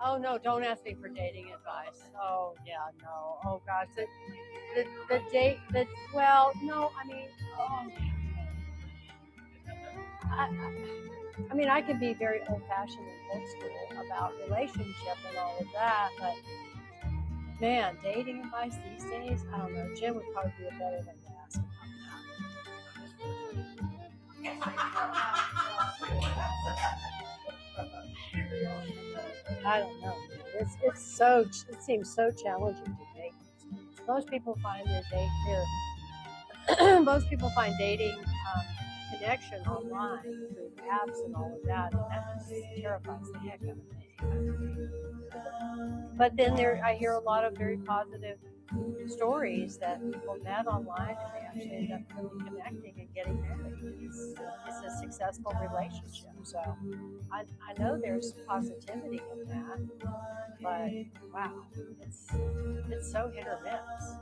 Oh no, don't ask me for dating advice. Oh yeah, no. Oh gosh, the date the well, no, I mean, oh, I mean, I can be very old fashioned and old school about relationship and all of that, but man, dating advice these days, I don't know. Jim would probably be a better one to ask about. I don't know. It seems so challenging to date. Most people find their date most people find dating connection online through apps and all of that, and that just terrifies the heck out of me. But then I hear a lot of very positive stories that people met online and they actually end up really connecting and getting married. It's a successful relationship. So I know there's positivity in that, but wow, it's so hit or miss.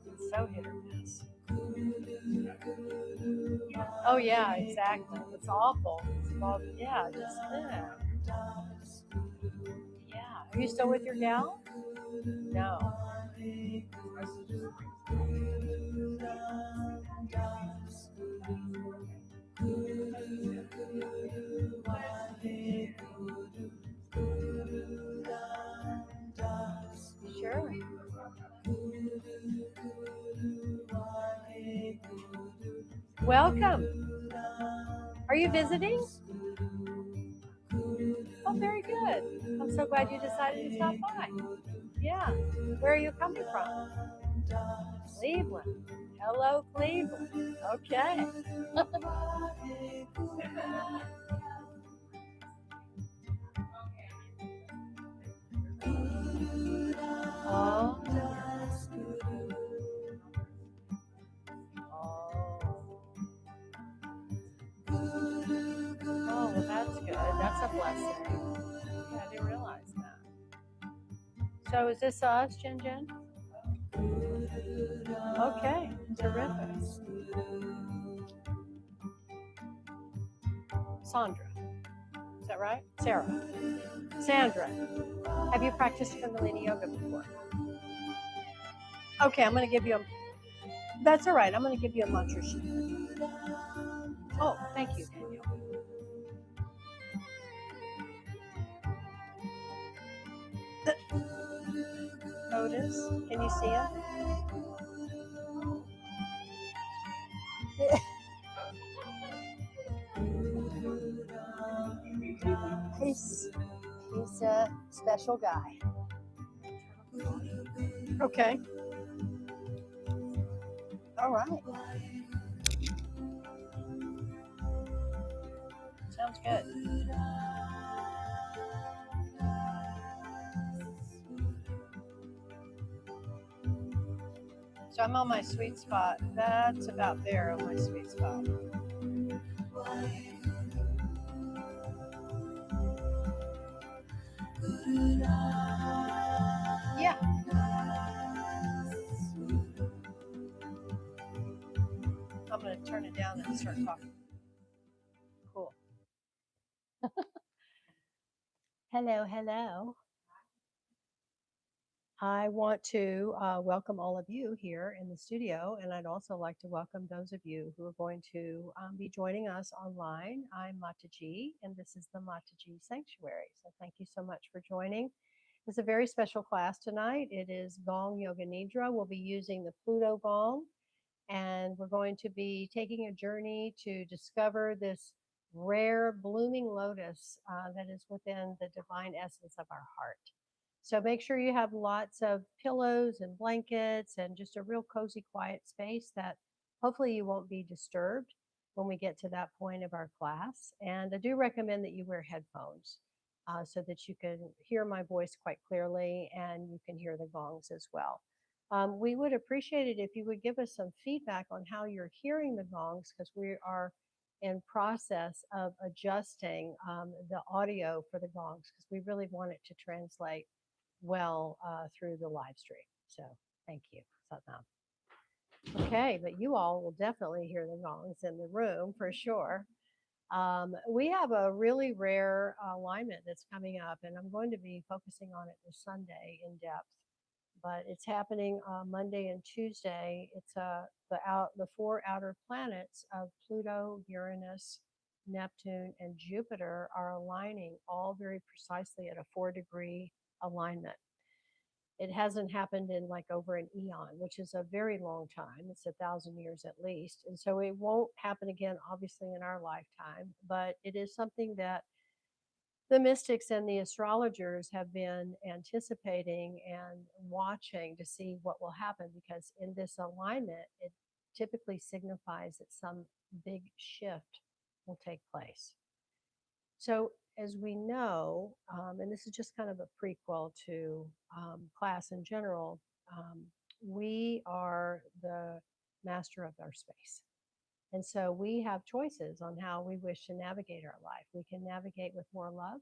It's so hit or miss. Oh yeah, exactly. It's awful. Yeah, just yeah. Are you still with your gal? No. Sure. Welcome. Are you visiting? Oh, very good. I'm so glad you decided to stop by. Yeah. Where are you coming from? Cleveland. Hello, Cleveland. Okay. Oh. Oh. Oh, well, that's good. That's a blessing. Yeah, I didn't realize that. So is this us, Jen Jen? Okay, terrific. Sandra, is that right? Sarah. Sandra, have you practiced Kundalini yoga before? Okay, I'm going to give you a. That's all right. I'm going to give you a mantra sheet. Oh, thank you, Daniel. Otis, can you see him? he's he's a special guy. Okay. All right. Sounds good. So I'm on my sweet spot. That's about there on my sweet spot. Yeah. I'm going to turn it down and start talking. Cool. Hello, hello. I want to welcome all of you here in the studio, and I'd also like to welcome those of you who are going to be joining us online. I'm MătaJi, and this is the MătaJi Sanctuary. So thank you so much for joining. It's a very special class tonight. It is Gong Yoga Nidra. We'll be using the Pluto Gong, and we're going to be taking a journey to discover this rare blooming lotus that is within the divine essence of our heart. So make sure you have lots of pillows and blankets and just a real cozy, quiet space that hopefully you won't be disturbed when we get to that point of our class. And I do recommend that you wear headphones so that you can hear my voice quite clearly and you can hear the gongs as well. We would appreciate it if you would give us some feedback on how you're hearing the gongs because we are in process of adjusting the audio for the gongs because we really want it to translate well through the live stream. So thank you, Satnam. Okay, but you all will definitely hear the gongs in the room for sure. We have a really rare alignment that's coming up, and I'm going to be focusing on it this Sunday in depth. But it's happening Monday and Tuesday. It's the four outer planets of Pluto, Uranus, Neptune, and Jupiter are aligning all very precisely at a 4-degree alignment. It hasn't happened in like over an eon, which is a very long time. It's 1,000 years at least. And so it won't happen again, obviously, in our lifetime, but it is something that the mystics and the astrologers have been anticipating and watching to see what will happen, because in this alignment, it typically signifies that some big shift will take place. So, as we know, and this is just kind of a prequel to class in general, um, we are the master of our space. And so we have choices on how we wish to navigate our life. We can navigate with more love,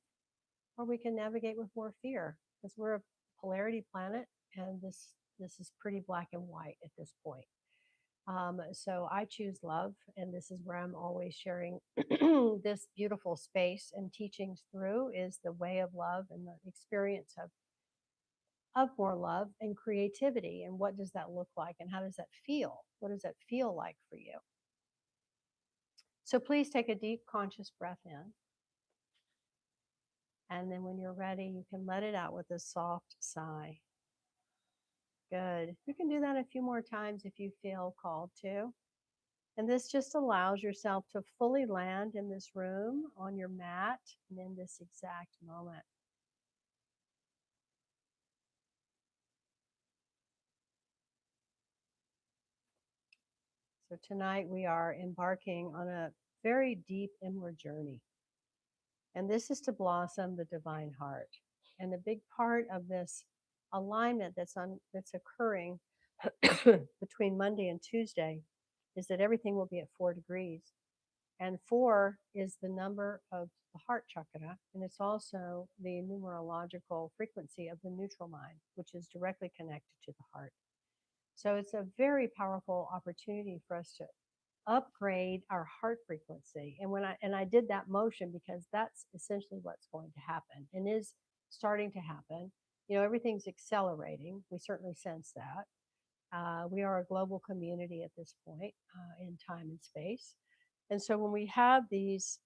or we can navigate with more fear, because we're a polarity planet, and this is pretty black and white at this point. So I choose love, and this is where I'm always sharing this beautiful space and teachings through is the way of love and the experience of more love and creativity. And what does that look like, and how does that feel? What does that feel like for you? So please take a deep conscious breath in. And then when you're ready, you can let it out with a soft sigh. Good. You can do that a few more times if you feel called to. And this just allows yourself to fully land in this room, on your mat, and in this exact moment. So tonight we are embarking on a very deep inward journey. And this is to blossom the divine heart. And a big part of this alignment that's occurring between Monday and Tuesday is that everything will be at 4 degrees. And 4 is the number of the heart chakra, and it's also the numerological frequency of the neutral mind, which is directly connected to the heart. So it's a very powerful opportunity for us to upgrade our heart frequency. And I did that motion because that's essentially what's going to happen and is starting to happen. You know, everything's accelerating. We certainly sense that. We are a global community at this point in time and space. And so when we have these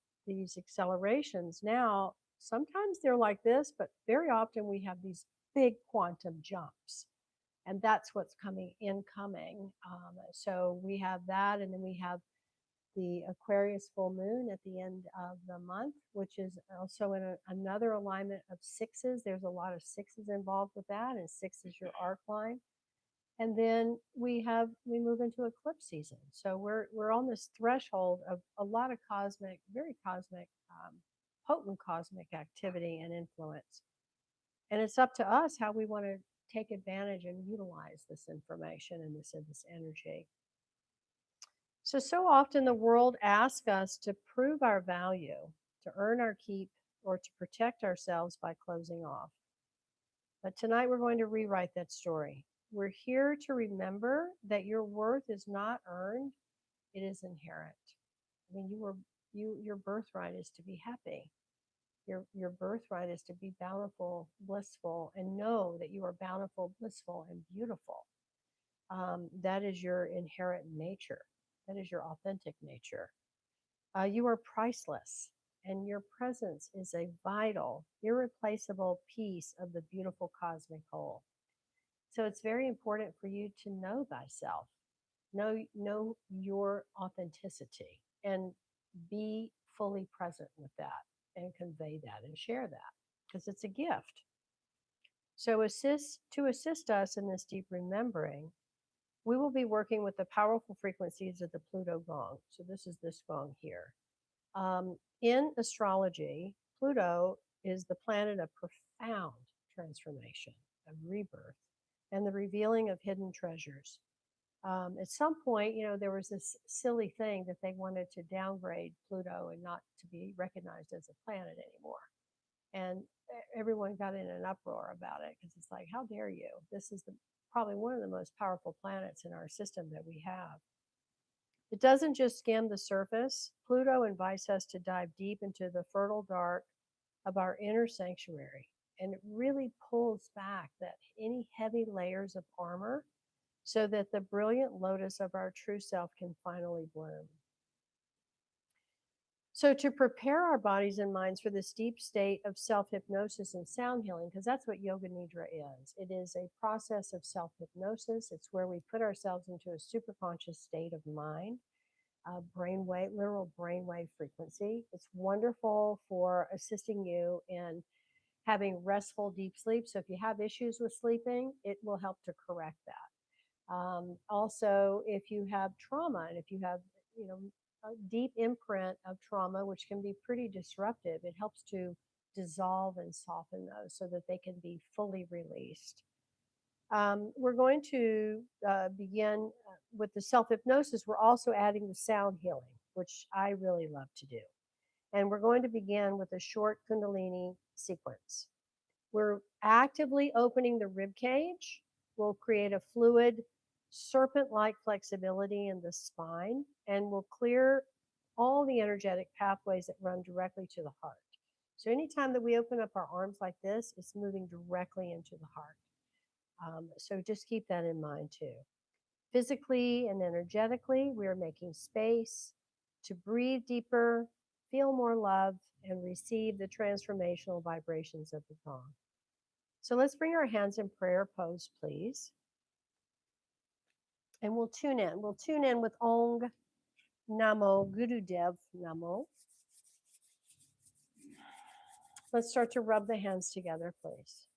accelerations now, sometimes they're like this, but very often we have these big quantum jumps. And that's what's incoming. So we have that, and then we have the Aquarius full moon at the end of the month, which is also in another alignment of sixes. There's a lot of sixes involved with that, and 6 is your arc line. And then we move into eclipse season. So we're on this threshold of a lot of cosmic, very cosmic, potent cosmic activity and influence. And it's up to us how we want to take advantage and utilize this information and this energy. So often the world asks us to prove our value, to earn our keep, or to protect ourselves by closing off. But tonight we're going to rewrite that story. We're here to remember that your worth is not earned, it is inherent. I mean, your birthright is to be happy. Your birthright is to be bountiful, blissful, and know that you are bountiful, blissful, and beautiful. That is your inherent nature. That is your authentic nature. You are priceless, and your presence is a vital, irreplaceable piece of the beautiful cosmic whole. So it's very important for you to know thyself, know your authenticity, and be fully present with that, and convey that and share that, because it's a gift. So to assist us in this deep remembering, we will be working with the powerful frequencies of the Pluto gong. So this is this gong here. In astrology, Pluto is the planet of profound transformation, of rebirth, and the revealing of hidden treasures. At some point, you know, there was this silly thing that they wanted to downgrade Pluto and not to be recognized as a planet anymore. And everyone got in an uproar about it, because it's like, how dare you? This is probably one of the most powerful planets in our system that we have. It doesn't just skim the surface. Pluto invites us to dive deep into the fertile dark of our inner sanctuary. And it really pulls back that any heavy layers of armor so that the brilliant lotus of our true self can finally bloom. So, to prepare our bodies and minds for this deep state of self hypnosis and sound healing, because that's what Yoga Nidra is, it is a process of self hypnosis. It's where we put ourselves into a superconscious state of mind, brainwave, literal brainwave frequency. It's wonderful for assisting you in having restful deep sleep. So, if you have issues with sleeping, it will help to correct that. Also, if you have trauma and if you have, you know, a deep imprint of trauma, which can be pretty disruptive, it helps to dissolve and soften those so that they can be fully released. We're going to begin with the self hypnosis. We're also adding the sound healing, which I really love to do. And we're going to begin with a short Kundalini sequence. We're actively opening the rib cage. We'll create a fluid, serpent like flexibility in the spine, and we'll clear all the energetic pathways that run directly to the heart. So, anytime that we open up our arms like this, it's moving directly into the heart. So, just keep that in mind too. Physically and energetically, we are making space to breathe deeper, feel more love, and receive the transformational vibrations of the gong. So let's bring our hands in prayer pose, please. And we'll tune in. We'll tune in with Ong Namo Gurudev Namo. Let's start to rub the hands together, please.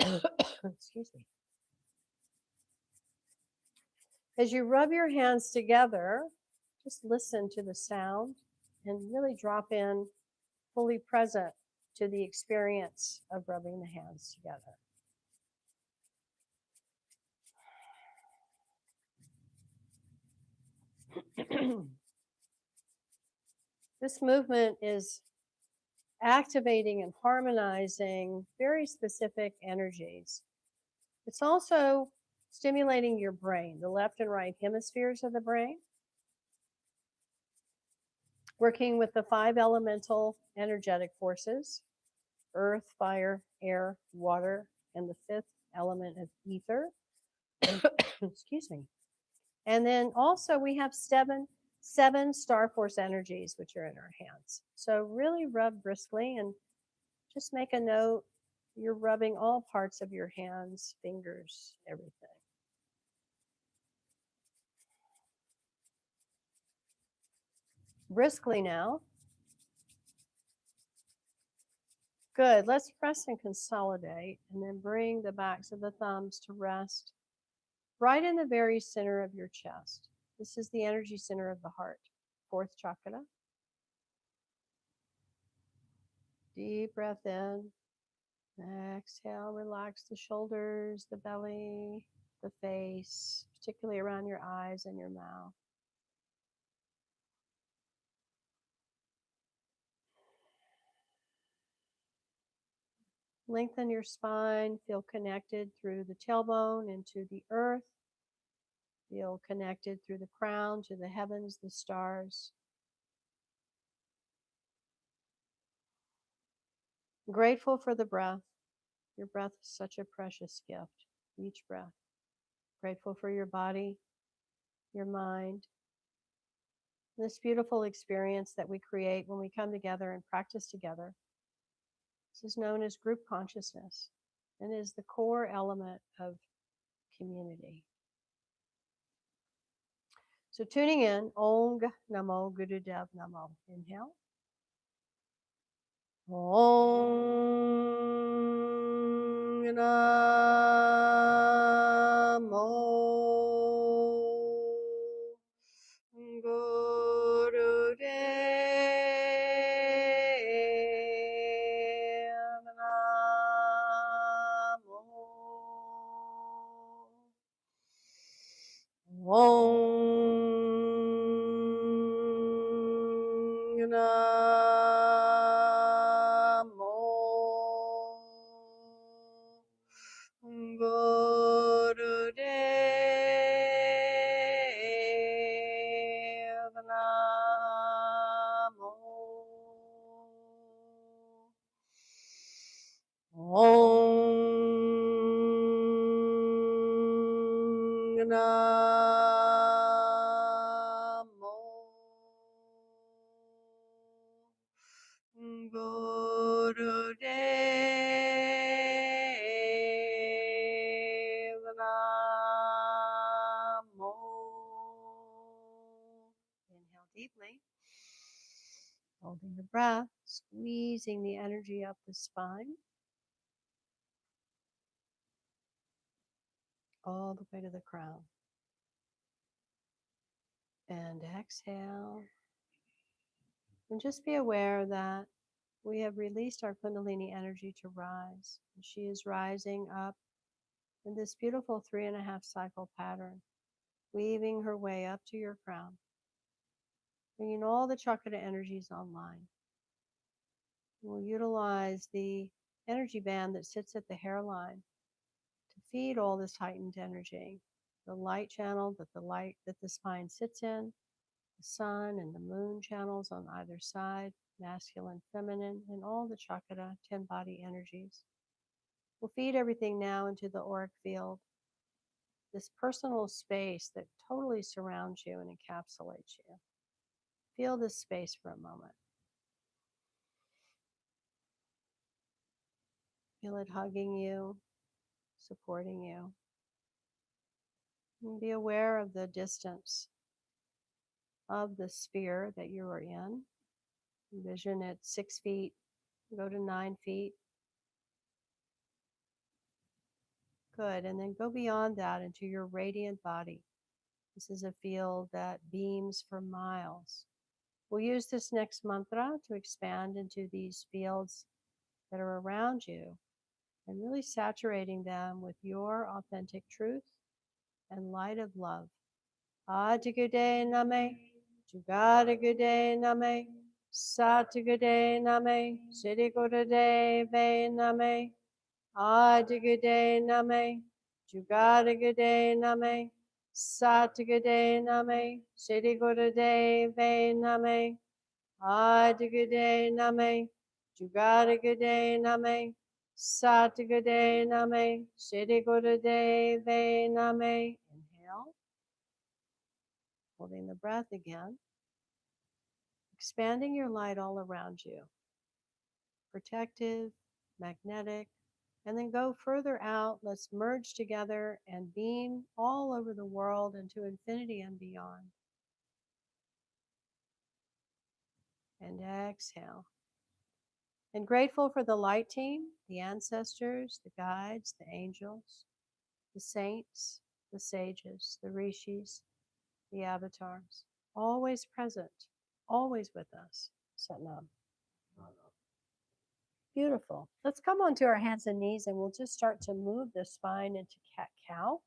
Excuse me. As you rub your hands together, just listen to the sound and really drop in fully present to the experience of rubbing the hands together. This movement is activating and harmonizing very specific energies. It's also stimulating your brain, the left and right hemispheres of the brain, working with the 5 elemental energetic forces: earth, fire, air, water, and the 5th element of ether. Excuse me. And then also we have seven star force energies, which are in our hands. So really rub briskly and just make a note. You're rubbing all parts of your hands, fingers, everything. Briskly now. Good. Let's press and consolidate and then bring the backs of the thumbs to rest right in the very center of your chest. This is the energy center of the heart, 4th chakra. Deep breath in. Exhale, relax the shoulders, the belly, the face, particularly around your eyes and your mouth. Lengthen your spine, feel connected through the tailbone into the earth. Feel connected through the crown to the heavens, the stars. Grateful for the breath. Your breath is such a precious gift, each breath. Grateful for your body, your mind. This beautiful experience that we create when we come together and practice together. This is known as group consciousness and is the core element of community. So tuning in, Ong Namo Gurudev Namo. Inhale. Ong Namo Gurudev Namo. Om Namo Namo Gurudev Namo. Inhale deeply, holding the breath, squeezing the energy up the spine, all the way to the crown. And exhale. And just be aware that we have released our Kundalini energy to rise. And she is rising up in this beautiful 3.5 cycle pattern, weaving her way up to your crown, bringing all the chakra energies online. We'll utilize the energy band that sits at the hairline to feed all this heightened energy. The light channel that the spine sits in, the sun and the moon channels on either side, masculine, feminine, and all the chakra, 10 body energies. We'll feed everything now into the auric field, this personal space that totally surrounds you and encapsulates you. Feel this space for a moment. Feel it hugging you, supporting you. And be aware of the distance of the sphere that you are in. Envision it 6 feet, go to 9 feet. Good. And then go beyond that into your radiant body. This is a field that beams for miles. We'll use this next mantra to expand into these fields that are around you and really saturating them with your authentic truth and light of love. Adigude name, Jugadigude name, Satigude name, Siddhigude ve name, Adigude name, Jugadigude name, Satigude name, Siddhigude ve name, Adigude name, Jugadigude name, Satigude name, Siddhigude ve name. Inhale. Holding the breath again. Expanding your light all around you. Protective, magnetic, and then go further out. Let's merge together and beam all over the world into infinity and beyond. And exhale. And grateful for the light team, the ancestors, the guides, the angels, the saints, the sages, the rishis, the avatars, always present, always with us. Satnam. Beautiful. Let's come onto our hands and knees and we'll just start to move the spine into cat-cow.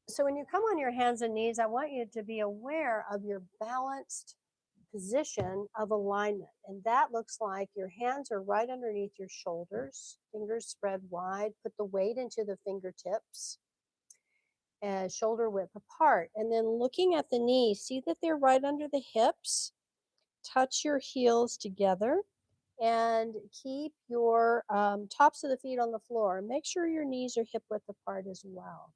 So when you come on your hands and knees, I want you to be aware of your balanced position of alignment. And that looks like your hands are right underneath your shoulders, fingers spread wide, put the weight into the fingertips, and shoulder width apart. And then looking at the knees, see that they're right under the hips. Touch your heels together and keep your tops of the feet on the floor. Make sure your knees are hip width apart as well.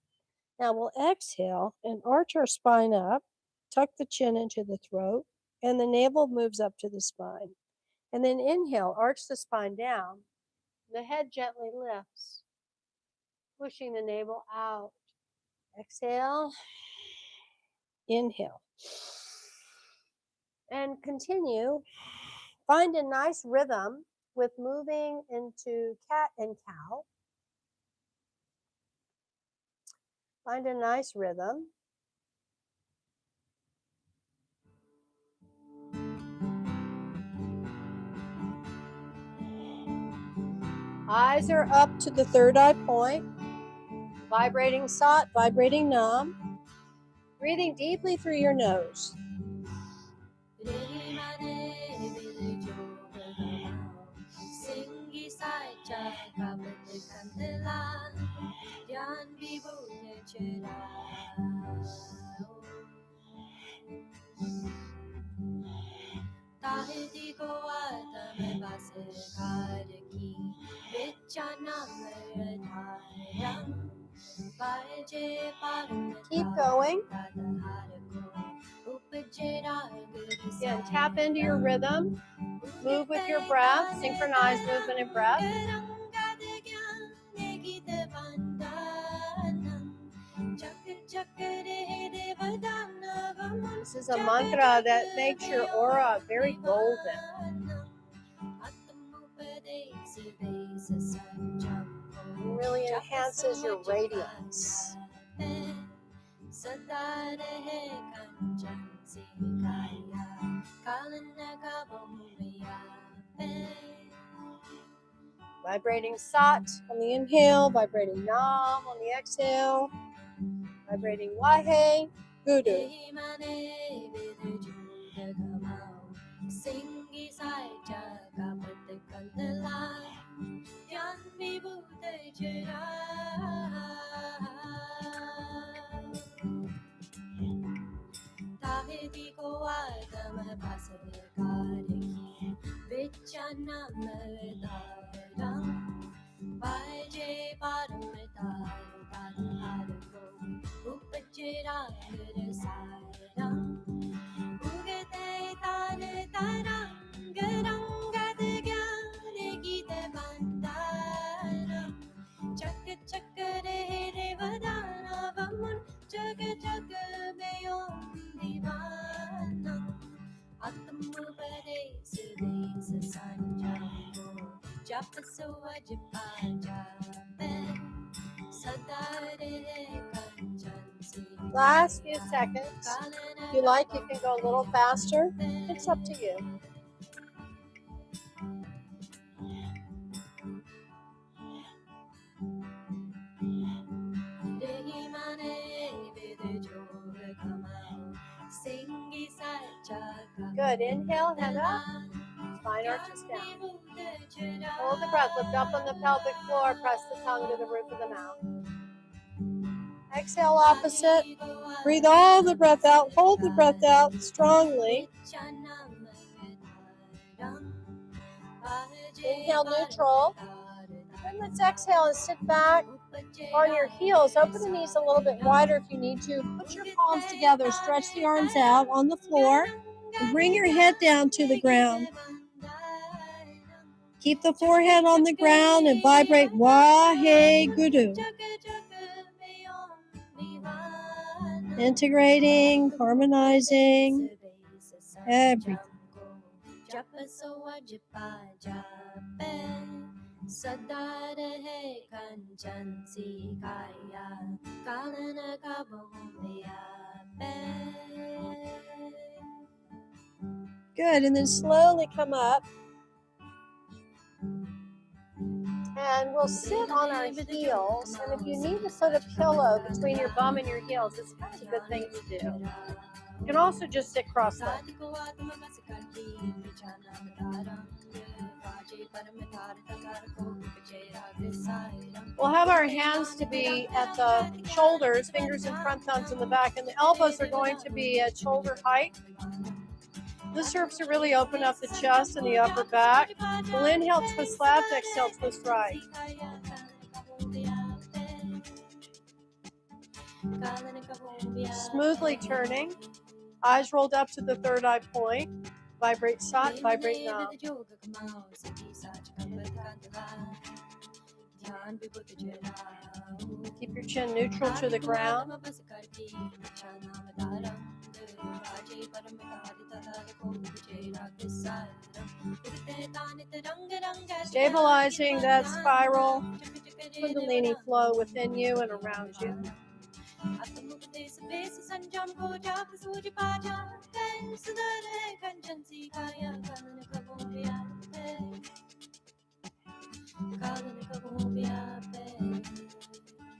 Now we'll exhale and arch our spine up, tuck the chin into the throat, and the navel moves up to the spine. And then inhale, arch the spine down. The head gently lifts, pushing the navel out. Exhale, inhale. And continue. Find a nice rhythm with moving into cat and cow. Find a nice rhythm. Eyes are up to the third eye point. Vibrating Sat, vibrating Nam. Breathing deeply through your nose. Keep going. Again, tap into your rhythm. Move with your breath. Synchronize movement and breath. This is a mantra that makes your aura very golden. It really enhances your radiance. Vibrating Sat on the inhale, vibrating Nam on the exhale, vibrating Wahe, Guru. Last few seconds. If you like, you can go a little faster. It's up to you. Good. Inhale, head up. Spine arches down. Hold the breath. Lift up on the pelvic floor. Press the tongue to the roof of the mouth. Exhale, opposite. Breathe all the breath out. Hold the breath out strongly. Inhale, neutral. Then let's exhale and sit back on your heels. Open the knees a little bit wider if you need to. Put your palms together. Stretch the arms out on the floor. And bring your head down to the ground. Keep the forehead on the ground and vibrate Wahe Guru. Integrating, harmonizing, everything. Good, and then slowly come up. And we'll sit on our heels, and if you need to put a pillow between your bum and your heels, it's kind of a good thing to do. You can also just sit cross-legged. We'll have our hands to be at the shoulders, fingers in front, thumbs in the back, and the elbows are going to be at shoulder height. This serves to really open up the chest and the upper back. We'll inhale, twist left, exhale, twist right. Smoothly turning, eyes rolled up to the third eye point. Vibrate Sat, vibrate Nam. Keep your chin neutral to the ground. Stabilizing that spiral Kundalini flow within you and around you.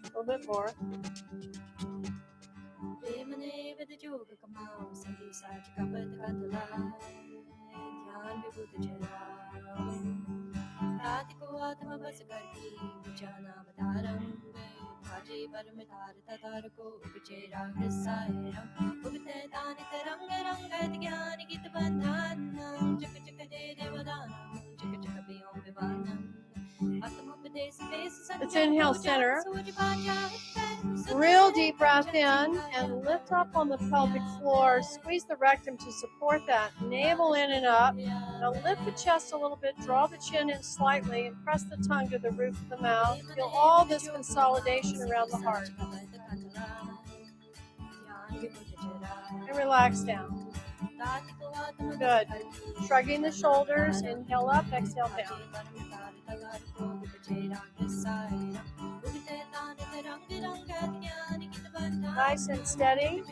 A little bit more. Let's inhale center. Real deep breath in and lift up on the pelvic floor. Squeeze the rectum to support that. Navel in and up. Now lift the chest a little bit. Draw the chin in slightly and press the tongue to the roof of the mouth. Feel all this consolidation around the heart. And relax down. Good. Shrugging the shoulders. Inhale up, exhale down. Nice and steady.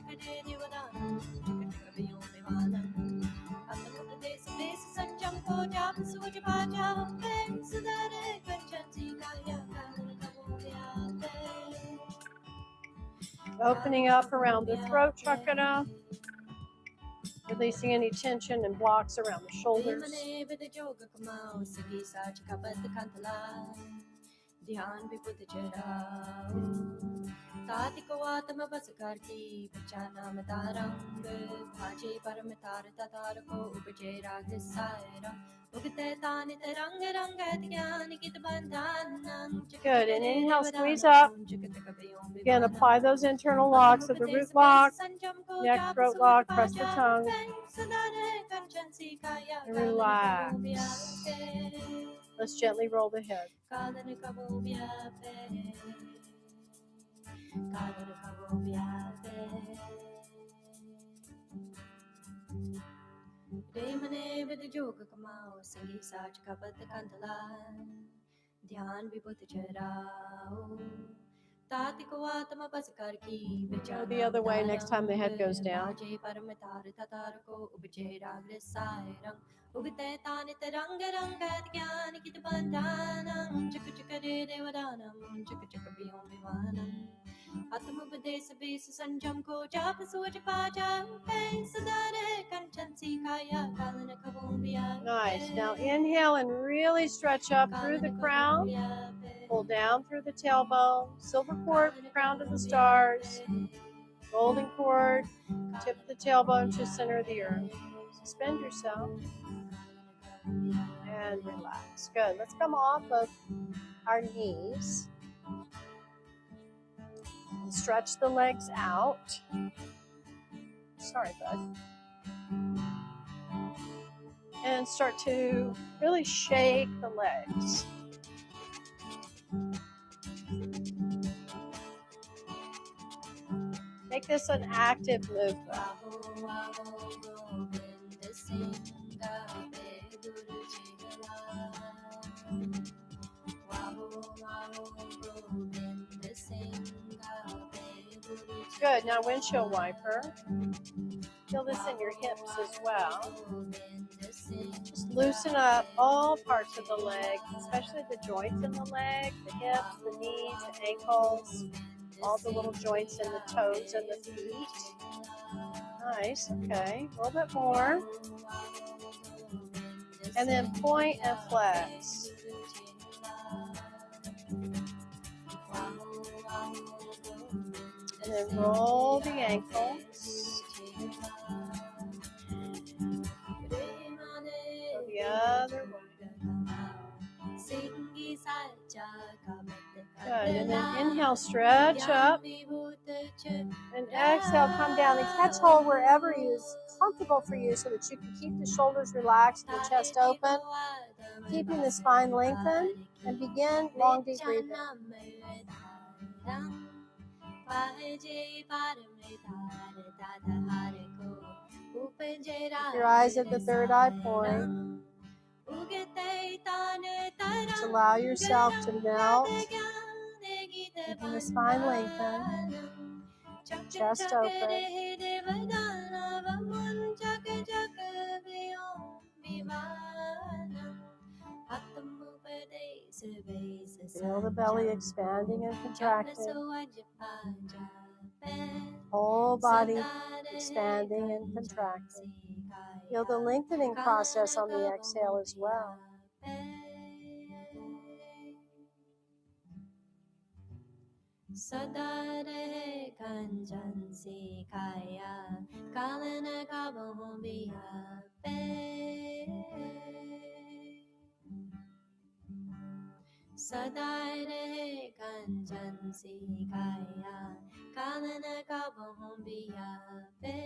Opening up around the throat chakra. Releasing any tension and blocks around the shoulders. Good, and inhale, squeeze up. Again, apply those internal locks of the root lock, neck, throat lock, press the tongue, and relax. Let's gently roll the head. Go the other way next time the head goes down. Nice. Now inhale and really stretch up through the crown. Pull down through the tailbone. Silver cord, crown to the stars. Golden cord, tip of the tailbone to center of the earth. Suspend yourself. And relax. Good. Let's come off of our knees. And stretch the legs out. Sorry, bud. And start to really shake the legs. Make this an active movement. Good. Now windshield wiper. Feel this in your hips as well. Just loosen up all parts of the leg, especially the joints in the leg, the hips, the knees, the ankles, all the little joints in the toes and the feet. Nice. Okay. A little bit more. And then point and flex. And then roll the ankles. Go the other way. Good. And then inhale, stretch up. And exhale, come down and catch hold wherever is comfortable for you so that you can keep the shoulders relaxed and the chest open. Keeping the spine lengthened. And begin long, deep breathing. Keep your eyes at the third eye point. Just allow yourself to melt, keeping the spine lengthened, chest open. Feel the belly expanding and contracting. Whole body expanding and contracting. Feel the lengthening process on the exhale as well. सदाय रहे कंचन सी काया कानन का बहुबिया पे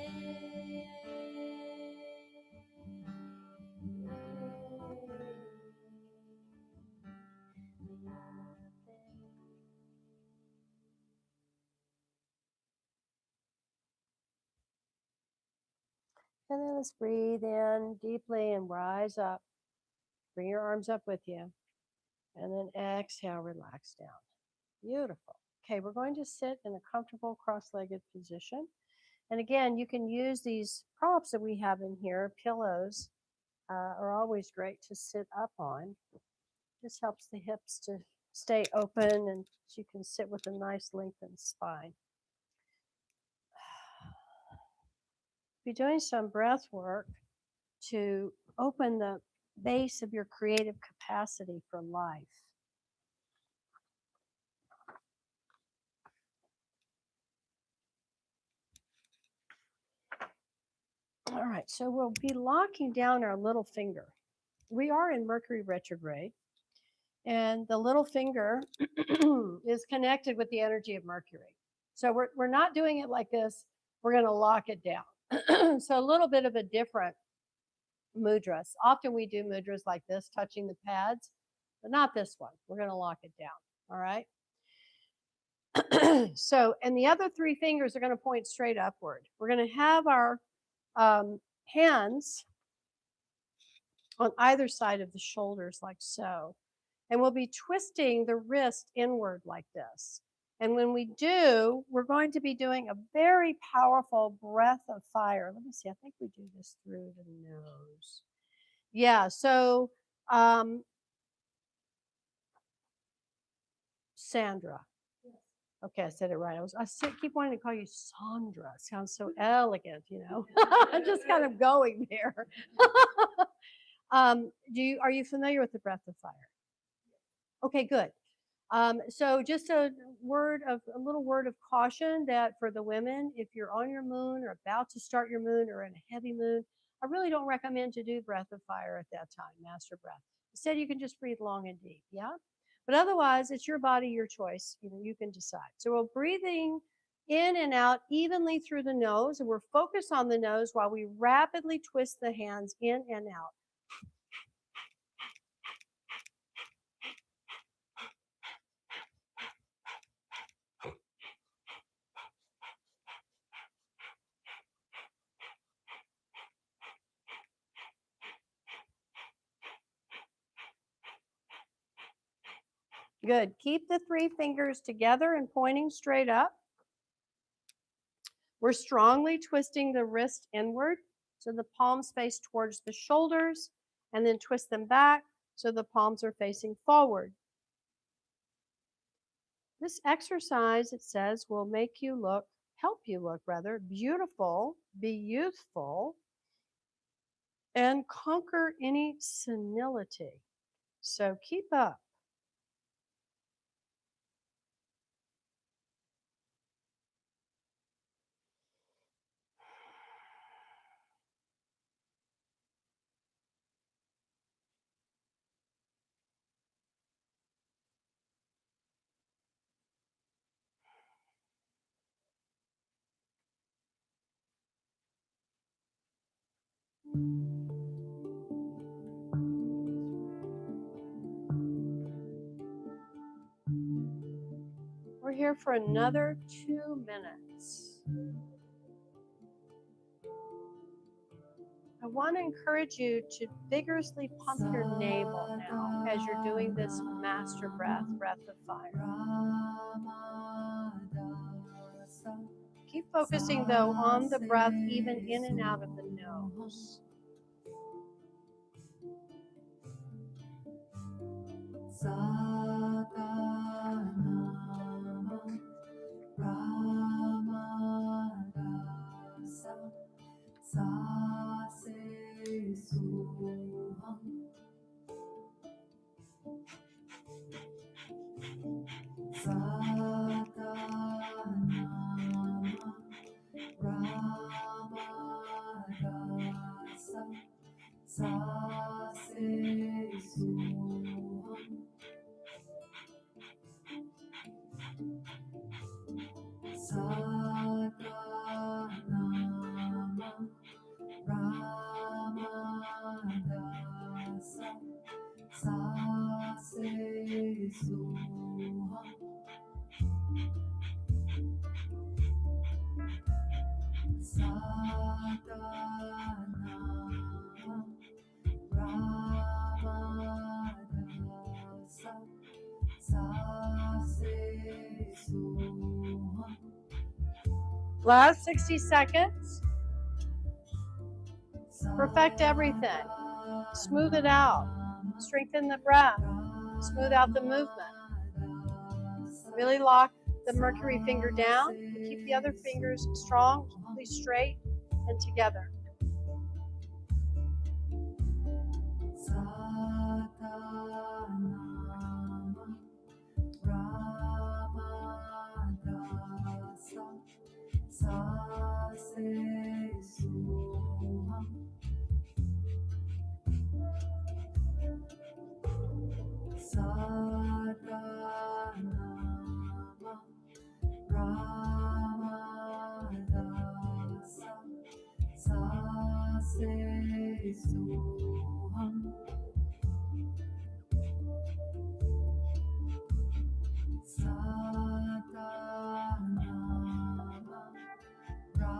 And then let's breathe in deeply and rise up. Bring your arms up with you. And then exhale, relax down. Beautiful. Okay, we're going to sit in a comfortable cross-legged position. And again, you can use these props that we have in here. Pillows are always great to sit up on. This helps the hips to stay open and you can sit with a nice lengthened spine. Be doing some breath work to open the base of your creative capacity for life. All right, so we'll be locking down our little finger. We are in Mercury retrograde, and the little finger is connected with the energy of Mercury. So we're not doing it like this. We're going to lock it down. So a little bit of a different mudras. Often we do mudras like this, touching the pads, but not this one. We're going to lock it down. All right. So, and the other three fingers are going to point straight upward. We're going to have our hands on either side of the shoulders like so. And we'll be twisting the wrist inward like this. And when we do, we're going to be doing a very powerful breath of fire. Let me see, I think we do this through the nose. Yeah, so Sandra. Okay, I said it right. I keep wanting to call you Sandra. It sounds so elegant, you know. I'm just kind of going there. Are you familiar with the breath of fire? Okay, good. So just a little word of caution that for the women, if you're on your moon or about to start your moon or in a heavy moon, I really don't recommend to do breath of fire at that time, master breath. Instead, you can just breathe long and deep, yeah? But otherwise, it's your body, your choice. You know, you can decide. So we're breathing in and out evenly through the nose, and we're focused on the nose while we rapidly twist the hands in and out. Good. Keep the three fingers together and pointing straight up. We're strongly twisting the wrist inward, so the palms face towards the shoulders, and then twist them back so the palms are facing forward. This exercise, it says, will help you look beautiful, be youthful, and conquer any senility. So keep up. We're here for another 2 minutes. I want to encourage you to vigorously pump your navel now as you're doing this master breath of fire. Keep focusing, though, on the breath even in and out of the nose. Last 60 seconds. Perfect everything. Smooth it out. Strengthen the breath. Smooth out the movement. Really lock the Mercury finger down and keep the other fingers strongly straight and together.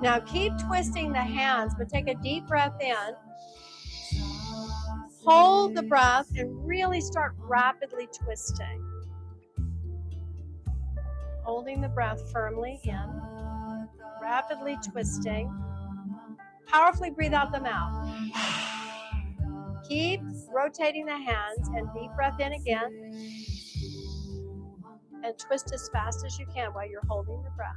Now keep twisting the hands, but take a deep breath in. Hold the breath and really start rapidly twisting. Holding the breath firmly in, rapidly twisting. Powerfully breathe out the mouth. Keep rotating the hands and deep breath in again. And twist as fast as you can while you're holding the breath.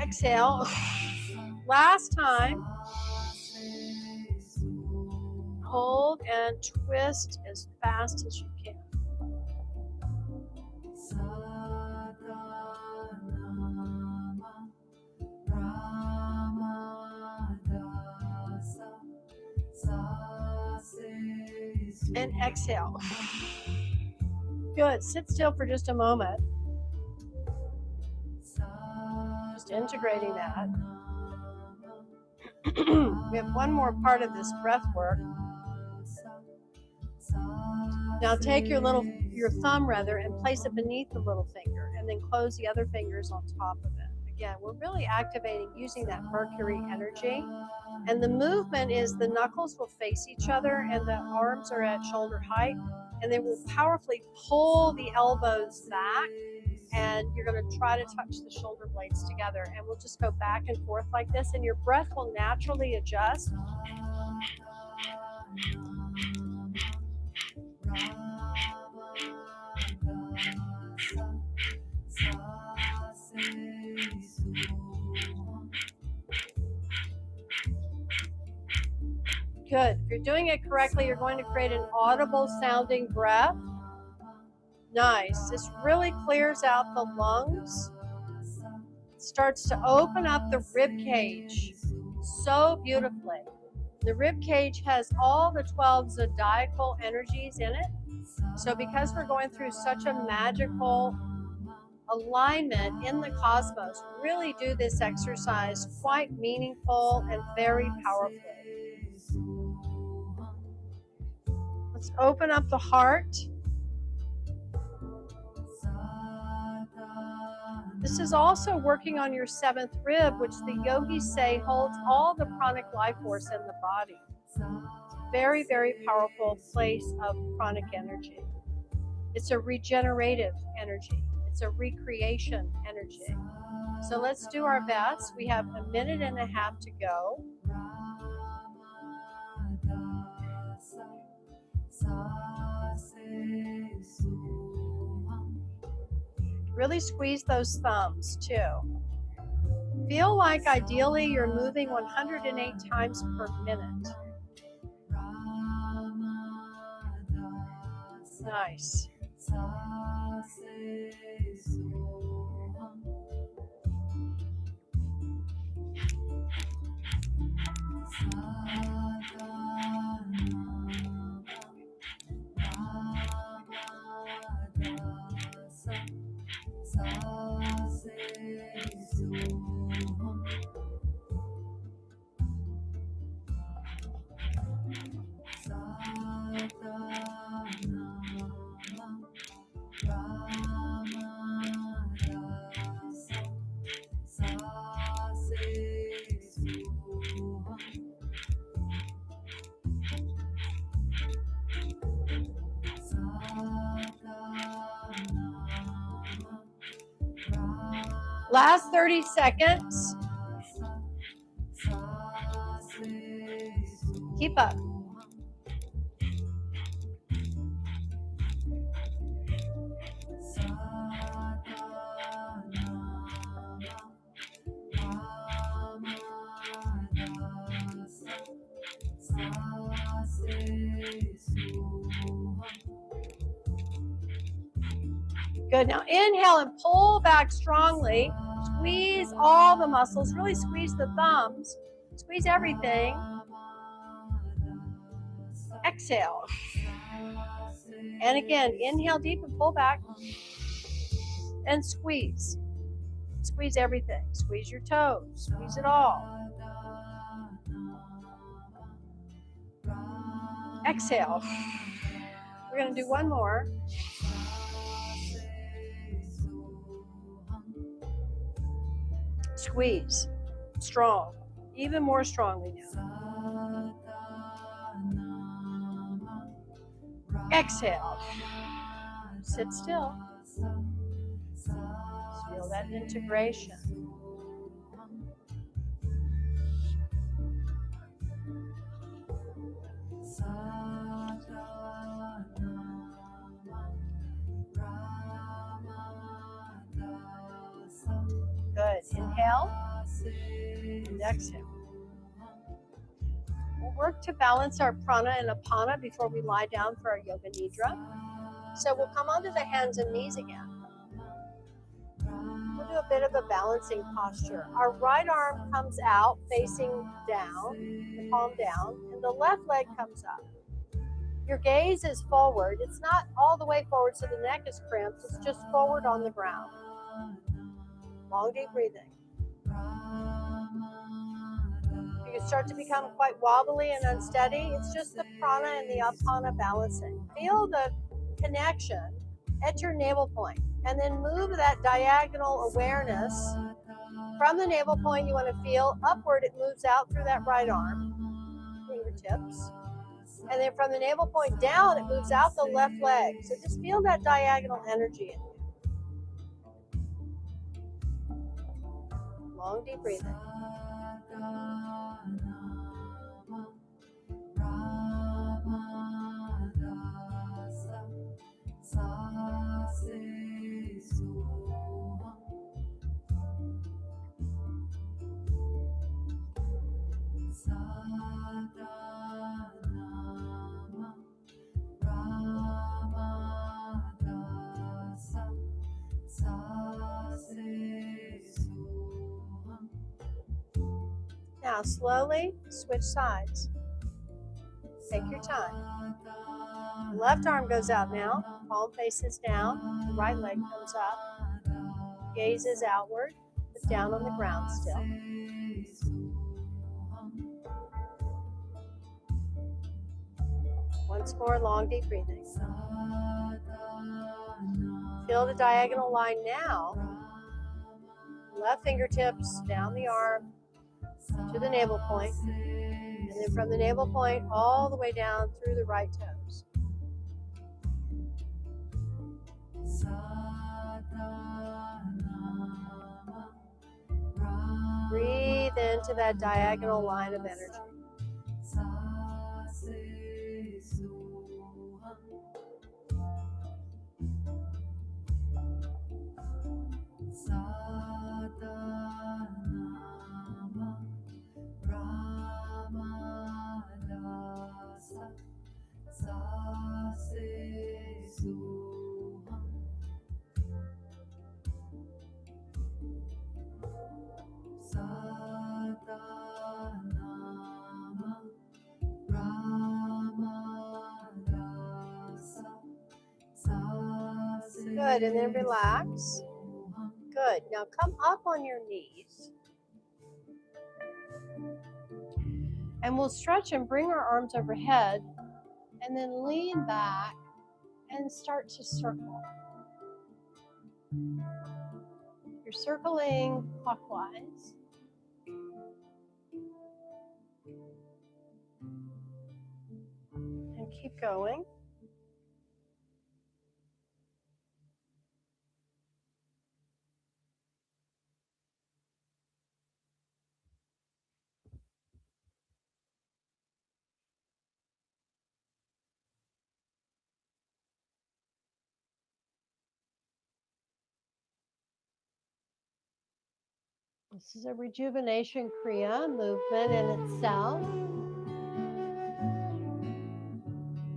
Exhale. Last time. Hold and twist as fast as you can. And exhale. Good. Sit still for just a moment. Just integrating that. We have one more part of this breath work. Now take your thumb and place it beneath the little finger, and then close the other fingers on top of it. Again, we're really activating using that Mercury energy. And the movement is the knuckles will face each other and the arms are at shoulder height, and they will powerfully pull the elbows back, and you're going to try to touch the shoulder blades together, and we'll just go back and forth like this, and your breath will naturally adjust. Good. If you're doing it correctly, you're going to create an audible sounding breath. Nice. This really clears out the lungs. Starts to open up the rib cage so beautifully. The rib cage has all the 12 zodiacal energies in it. So because we're going through such a magical alignment in the cosmos, really do this exercise quite meaningful and very powerful. Let's open up the heart. This is also working on your 7th rib, which the yogis say holds all the pranic life force in the body. It's a very, very powerful place of pranic energy. It's a regenerative energy. It's a recreation energy. So let's do our best. We have a minute and a half to go. Really squeeze those thumbs too. Feel like ideally you're moving 108 times per minute. Nice. Last 30 seconds. Keep up. Good. Now inhale and pull back strongly. Squeeze all the muscles. Really squeeze the thumbs. Squeeze everything. Exhale. And again, inhale deep and pull back. And squeeze. Squeeze everything. Squeeze your toes. Squeeze it all. Exhale. We're going to do one more. Squeeze. Strong. Even more strongly now. Exhale. Sit still. Feel that integration. Good. Inhale and exhale. We'll work to balance our prana and apana before we lie down for our Yoga Nidra. So we'll come onto the hands and knees again. We'll do a bit of a balancing posture. Our right arm comes out facing down, the palm down, and the left leg comes up. Your gaze is forward. It's not all the way forward so the neck is crimped. It's just forward on the ground. Long, deep breathing. You can start to become quite wobbly and unsteady. It's just the prana and the apana balancing. Feel the connection at your navel point, and then move that diagonal awareness from the navel point. You want to feel upward. It moves out through that right arm, fingertips. And then from the navel point down, it moves out the left leg. So just feel that diagonal energy in you. Long, deep breathing. Now slowly switch sides. Take your time. Left arm goes out now. Palm faces down. The right leg comes up. Gaze is outward, but down on the ground still. Once more, long, deep breathing. Feel the diagonal line now. Left fingertips down the arm to the navel point, and then from the navel point all the way down through the right toes. Breathe into that diagonal line of energy. Good, and then relax. Good. Now come up on your knees. And we'll stretch and bring our arms overhead and then lean back and start to circle. You're circling clockwise. And keep going. This is a rejuvenation Kriya movement in itself.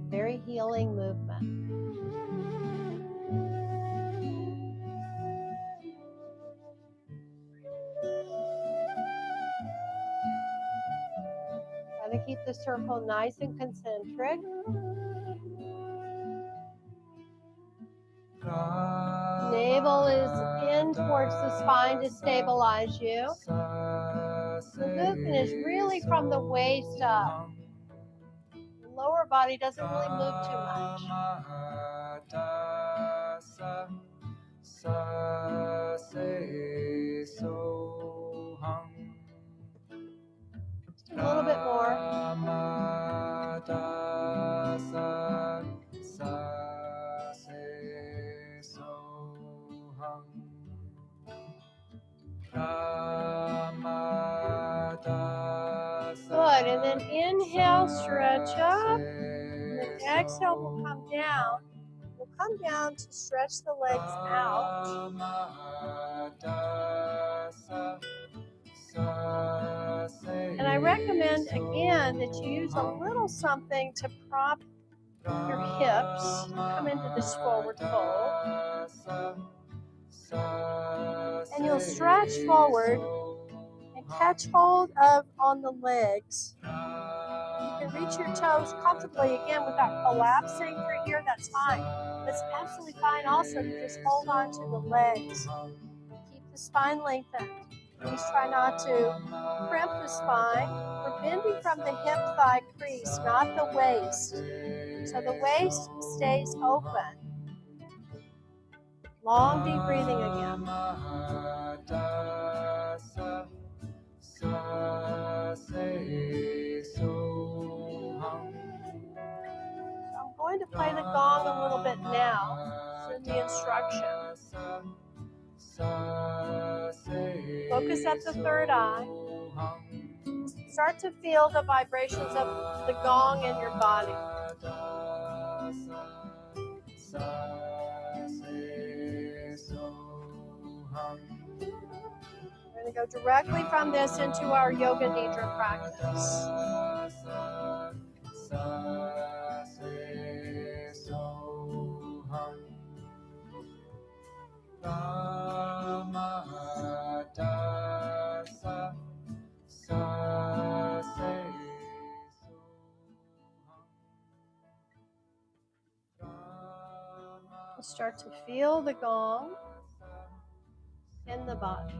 Very healing movement. Try to keep the circle nice and concentric. Navel is in towards the spine to stabilize you. The movement is really from the waist up. The lower body doesn't really move too much. Just a little bit more. Good, and then inhale, stretch up, and then exhale, we'll come down. We'll come down to stretch the legs out. And I recommend, again, that you use a little something to prop your hips, come into this forward fold. And you'll stretch forward and catch hold of on the legs. You can reach your toes comfortably again without collapsing through here, that's fine. It's absolutely fine also to just hold on to the legs. Keep the spine lengthened. Please try not to crimp the spine. We're bending from the hip thigh crease, not the waist. So the waist stays open. Long deep breathing again. I'm going to play the gong a little bit now. It's in the instructions. Focus at the third eye. Start to feel the vibrations of the gong in your body. We're going to go directly from this into our Yoga Nidra practice. Start to feel the gong in the body.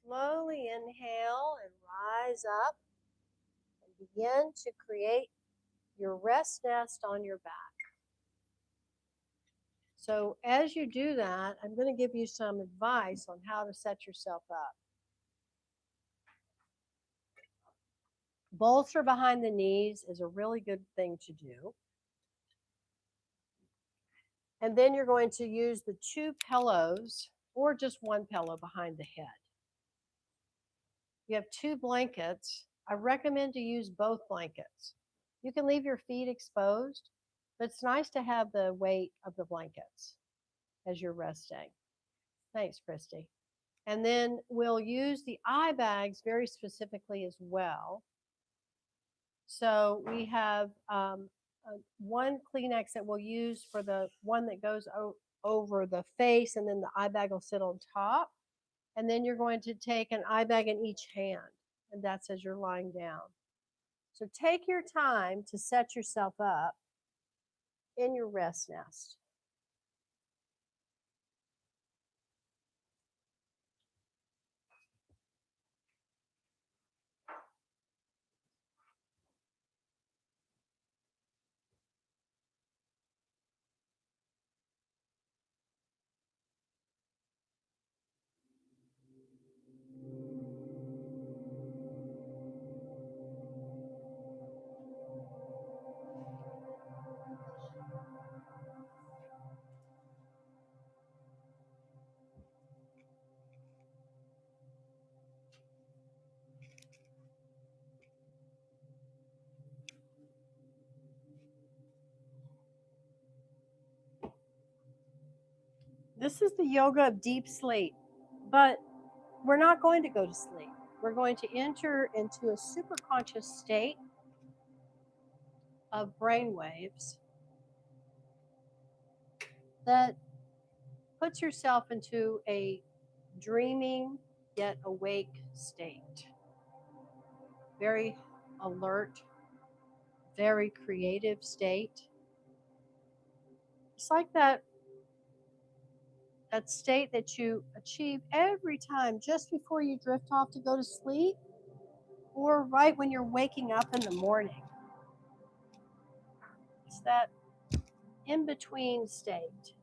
Slowly inhale and rise up and begin to create your rest nest on your back. So as you do that, I'm going to give you some advice on how to set yourself up. Bolster behind the knees is a really good thing to do. And then you're going to use the 2 pillows or just 1 pillow behind the head. You have 2 blankets. I recommend to use both blankets. You can leave your feet exposed, but it's nice to have the weight of the blankets as you're resting. Thanks, Christy. And then we'll use the eye bags very specifically as well. So we have 1 Kleenex that we'll use for the one that goes over the face, and then the eye bag will sit on top. And then you're going to take an eye bag in each hand, and that's as you're lying down. So take your time to set yourself up in your rest nest. This is the yoga of deep sleep, but we're not going to go to sleep. We're going to enter into a super conscious state of brain waves that puts yourself into a dreaming yet awake state. Very alert, very creative state. It's like that state that you achieve every time just before you drift off to go to sleep or right when you're waking up in the morning. It's that in-between state.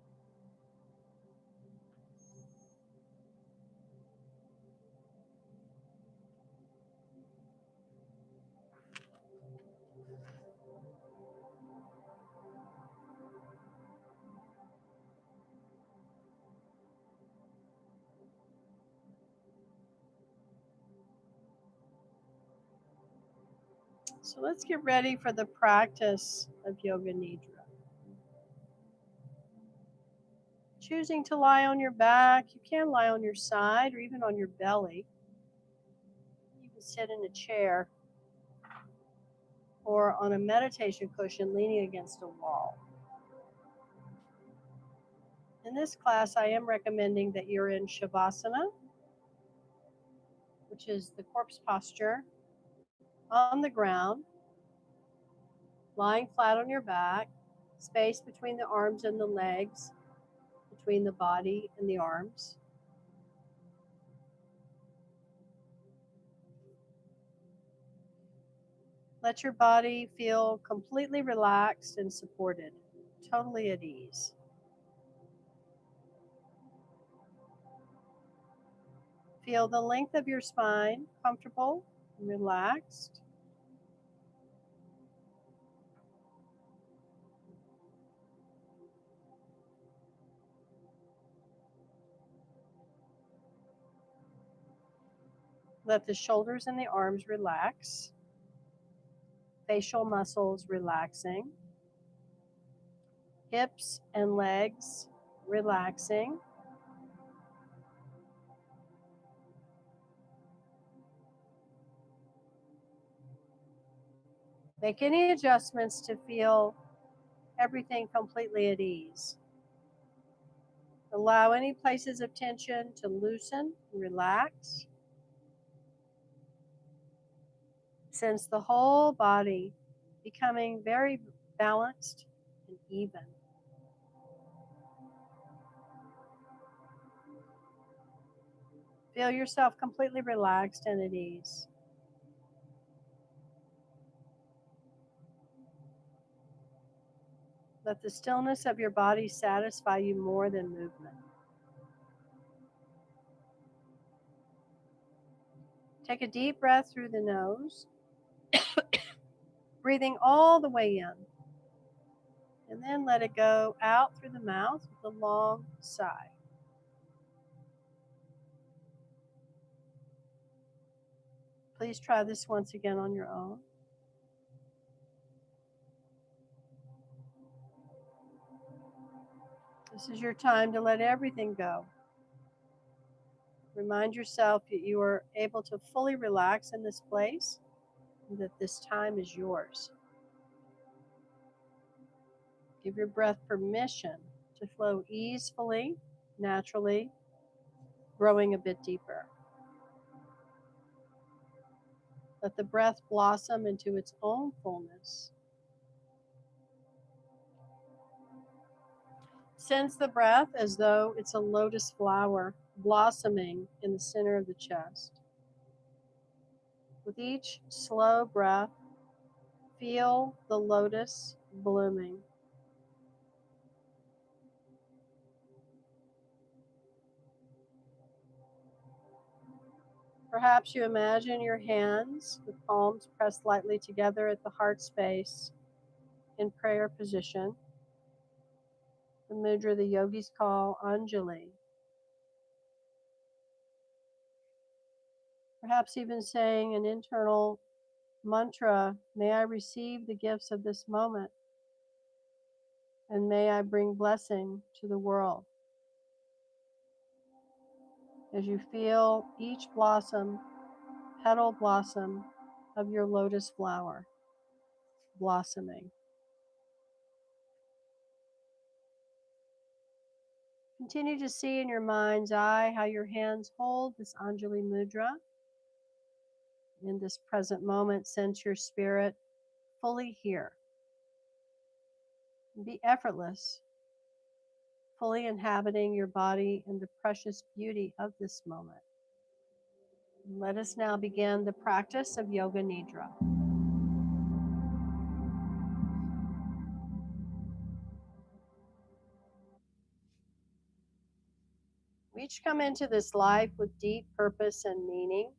So let's get ready for the practice of Yoga Nidra. Choosing to lie on your back, you can lie on your side or even on your belly. You can sit in a chair or on a meditation cushion leaning against a wall. In this class, I am recommending that you're in Shavasana, which is the corpse posture, on the ground, lying flat on your back, space between the arms and the legs, between the body and the arms. Let your body feel completely relaxed and supported, totally at ease. Feel the length of your spine, comfortable and relaxed. Let the shoulders and the arms relax. Facial muscles relaxing. Hips and legs relaxing. Make any adjustments to feel everything completely at ease. Allow any places of tension to loosen and relax. Sense the whole body becoming very balanced and even. Feel yourself completely relaxed and at ease. Let the stillness of your body satisfy you more than movement. Take a deep breath through the nose, breathing all the way in. And then let it go out through the mouth with a long sigh. Please try this once again on your own. This is your time to let everything go. Remind yourself that you are able to fully relax in this place and that this time is yours. Give your breath permission to flow easily, naturally, growing a bit deeper. Let the breath blossom into its own fullness. Sense the breath as though it's a lotus flower blossoming in the center of the chest. With each slow breath, feel the lotus blooming. Perhaps you imagine your hands with palms pressed lightly together at the heart space in prayer position, the mudra the yogis call Anjali. Perhaps even saying an internal mantra, may I receive the gifts of this moment, and may I bring blessing to the world. As you feel each blossom, petal blossom of your lotus flower blossoming. Continue to see in your mind's eye how your hands hold this Anjali Mudra. In this present moment, sense your spirit fully here. Be effortless, fully inhabiting your body in the precious beauty of this moment. Let us now begin the practice of Yoga Nidra. We each come into this life with deep purpose and meaning,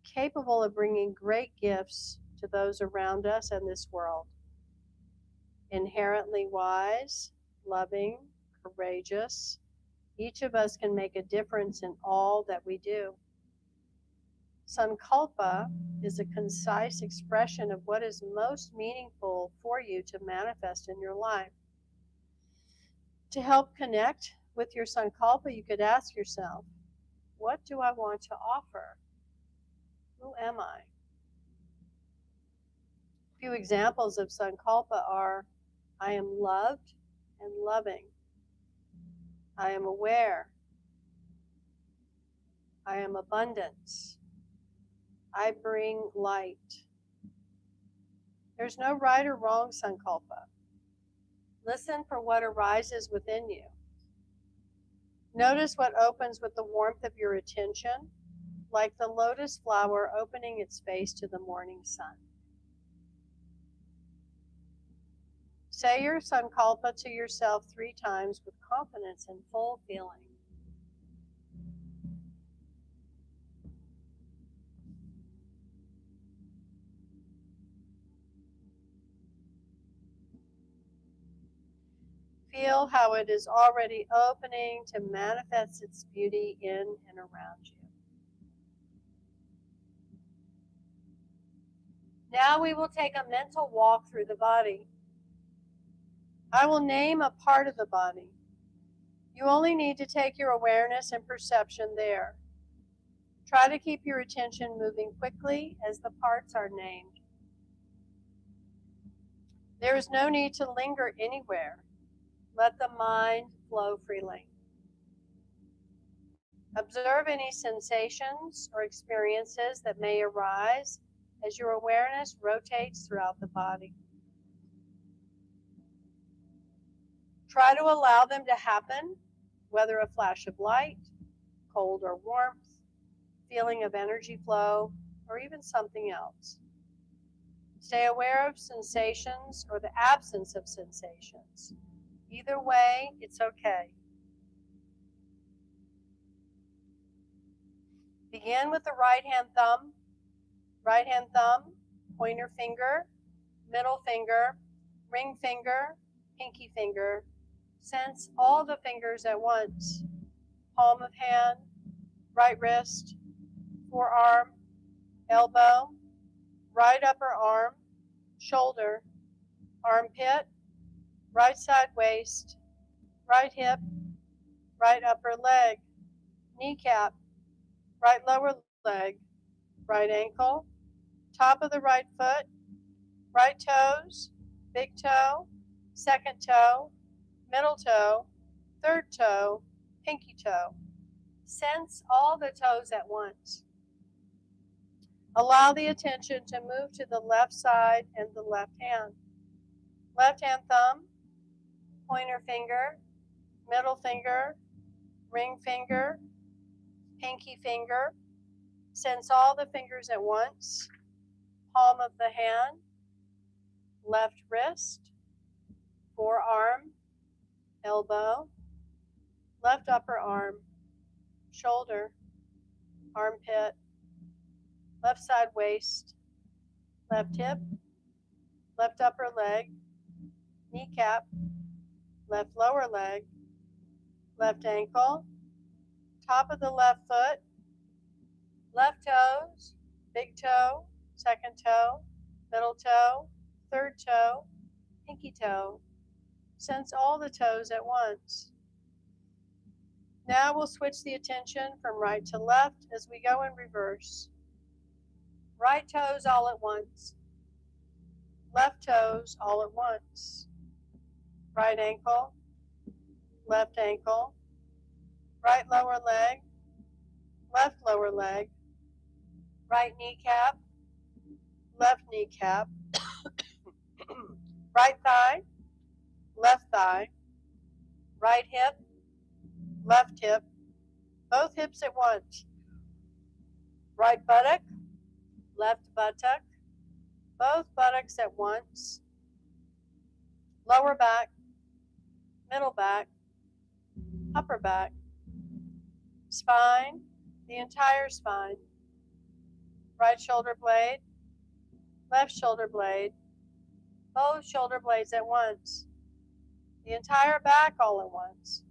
capable of bringing great gifts to those around us and this world. Inherently wise, loving, courageous, each of us can make a difference in all that we do. Sankalpa is a concise expression of what is most meaningful for you to manifest in your life. To help connect with your Sankalpa, you could ask yourself, what do I want to offer? Who am I? A few examples of Sankalpa are, I am loved and loving. I am aware. I am abundance. I bring light. There's no right or wrong Sankalpa. Listen for what arises within you. Notice what opens with the warmth of your attention, like the lotus flower opening its face to the morning sun. Say your Sankalpa to yourself 3 times with confidence and full feeling. Feel how it is already opening to manifest its beauty in and around you. Now we will take a mental walk through the body. I will name a part of the body. You only need to take your awareness and perception there. Try to keep your attention moving quickly as the parts are named. There is no need to linger anywhere. Let the mind flow freely. Observe any sensations or experiences that may arise as your awareness rotates throughout the body. Try to allow them to happen, whether a flash of light, cold or warmth, feeling of energy flow, or even something else. Stay aware of sensations or the absence of sensations. Either way, it's okay. Begin with the right hand thumb, pointer finger, middle finger, ring finger, pinky finger. Sense all the fingers at once. Palm of hand, right wrist, forearm, elbow, right upper arm, shoulder, armpit, right side waist, right hip, right upper leg, kneecap, right lower leg, right ankle, top of the right foot, right toes, big toe, second toe, middle toe, third toe, pinky toe. Sense all the toes at once. Allow the attention to move to the left side and the left hand. Left hand thumb, pointer finger, middle finger, ring finger, pinky finger. Sense all the fingers at once. Palm of the hand, left wrist, forearm, elbow, left upper arm, shoulder, armpit, left side waist, left hip, left upper leg, kneecap, left lower leg, left ankle, top of the left foot, left toes, big toe, second toe, middle toe, third toe, pinky toe. Sense all the toes at once. Now we'll switch the attention from right to left as we go in reverse. Right toes all at once. Left toes all at once. Right ankle, left ankle, right lower leg, left lower leg, right kneecap, left kneecap, right thigh, left thigh, right hip, left hip, both hips at once. Right buttock, left buttock, both buttocks at once. Lower back, middle back, upper back, spine, the entire spine. Right shoulder blade, left shoulder blade, both shoulder blades at once. The entire back all at once.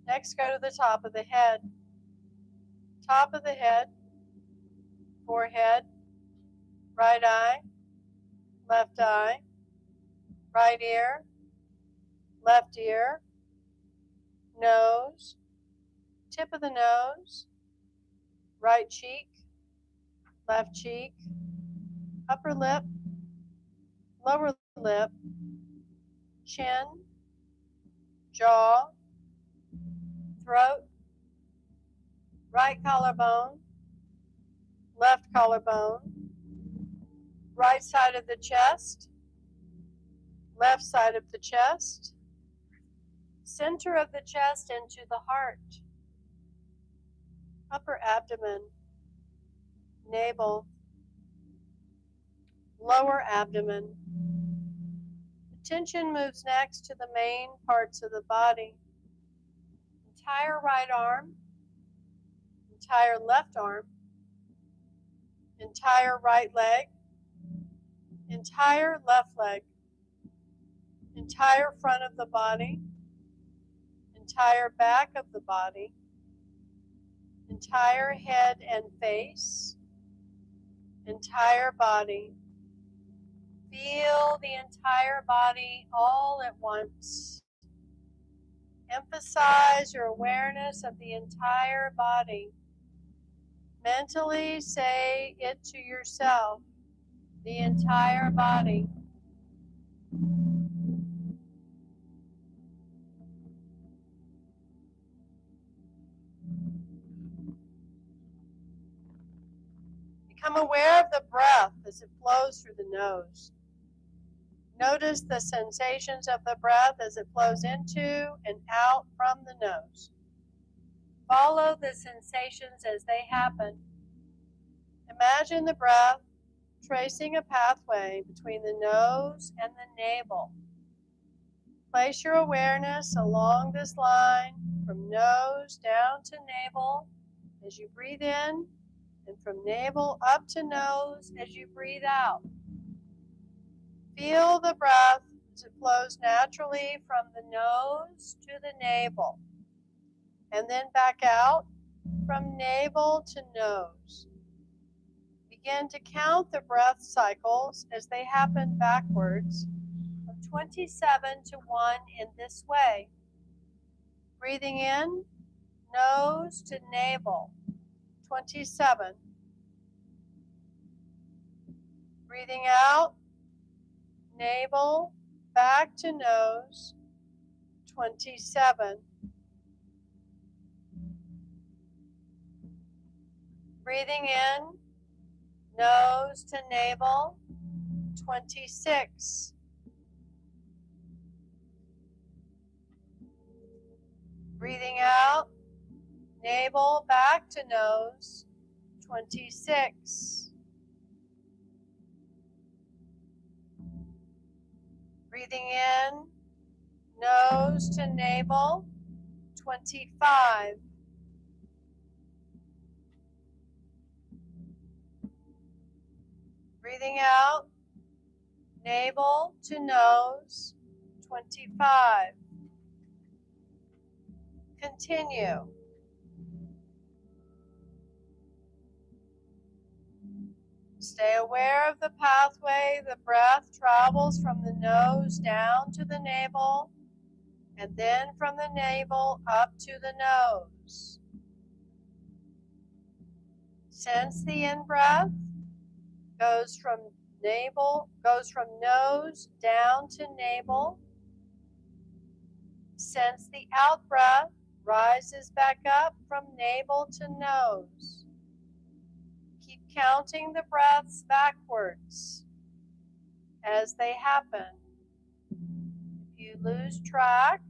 Next, go to the top of the head. Top of the head, forehead, right eye, right ear, left ear, nose, tip of the nose, right cheek, left cheek, upper lip, lower lip, chin, jaw, throat, right collarbone, left collarbone, right side of the chest, left side of the chest, center of the chest into the heart, upper abdomen, navel, lower abdomen. Attention moves next to the main parts of the body. Entire right arm, entire left arm, entire right leg, entire left leg, entire front of the body, entire back of the body, entire head and face, entire body. Feel the entire body all at once. Emphasize your awareness of the entire body. Mentally say it to yourself, the entire body. Become aware of the breath as it flows through the nose. Notice the sensations of the breath as it flows into and out from the nose. Follow the sensations as they happen. Imagine the breath tracing a pathway between the nose and the navel. Place your awareness along this line from nose down to navel as you breathe in, and from navel up to nose as you breathe out. Feel the breath as it flows naturally from the nose to the navel, and then back out from navel to nose. Begin to count the breath cycles as they happen backwards, from 27 to 1 in this way. Breathing in, nose to navel, 27. Breathing out, navel, back to nose, 27. Breathing in, nose to navel, 26. Breathing out, navel back to nose, 26. Breathing in, nose to navel, 25. Breathing out, navel to nose, 25. Continue. Stay aware of the pathway. The breath travels from the nose down to the navel, and then from the navel up to the nose. Sense the in-breath goes from nose down to navel. Sense the out-breath rises back up from navel to nose. Keep counting the breaths backwards as they happen. If you lose track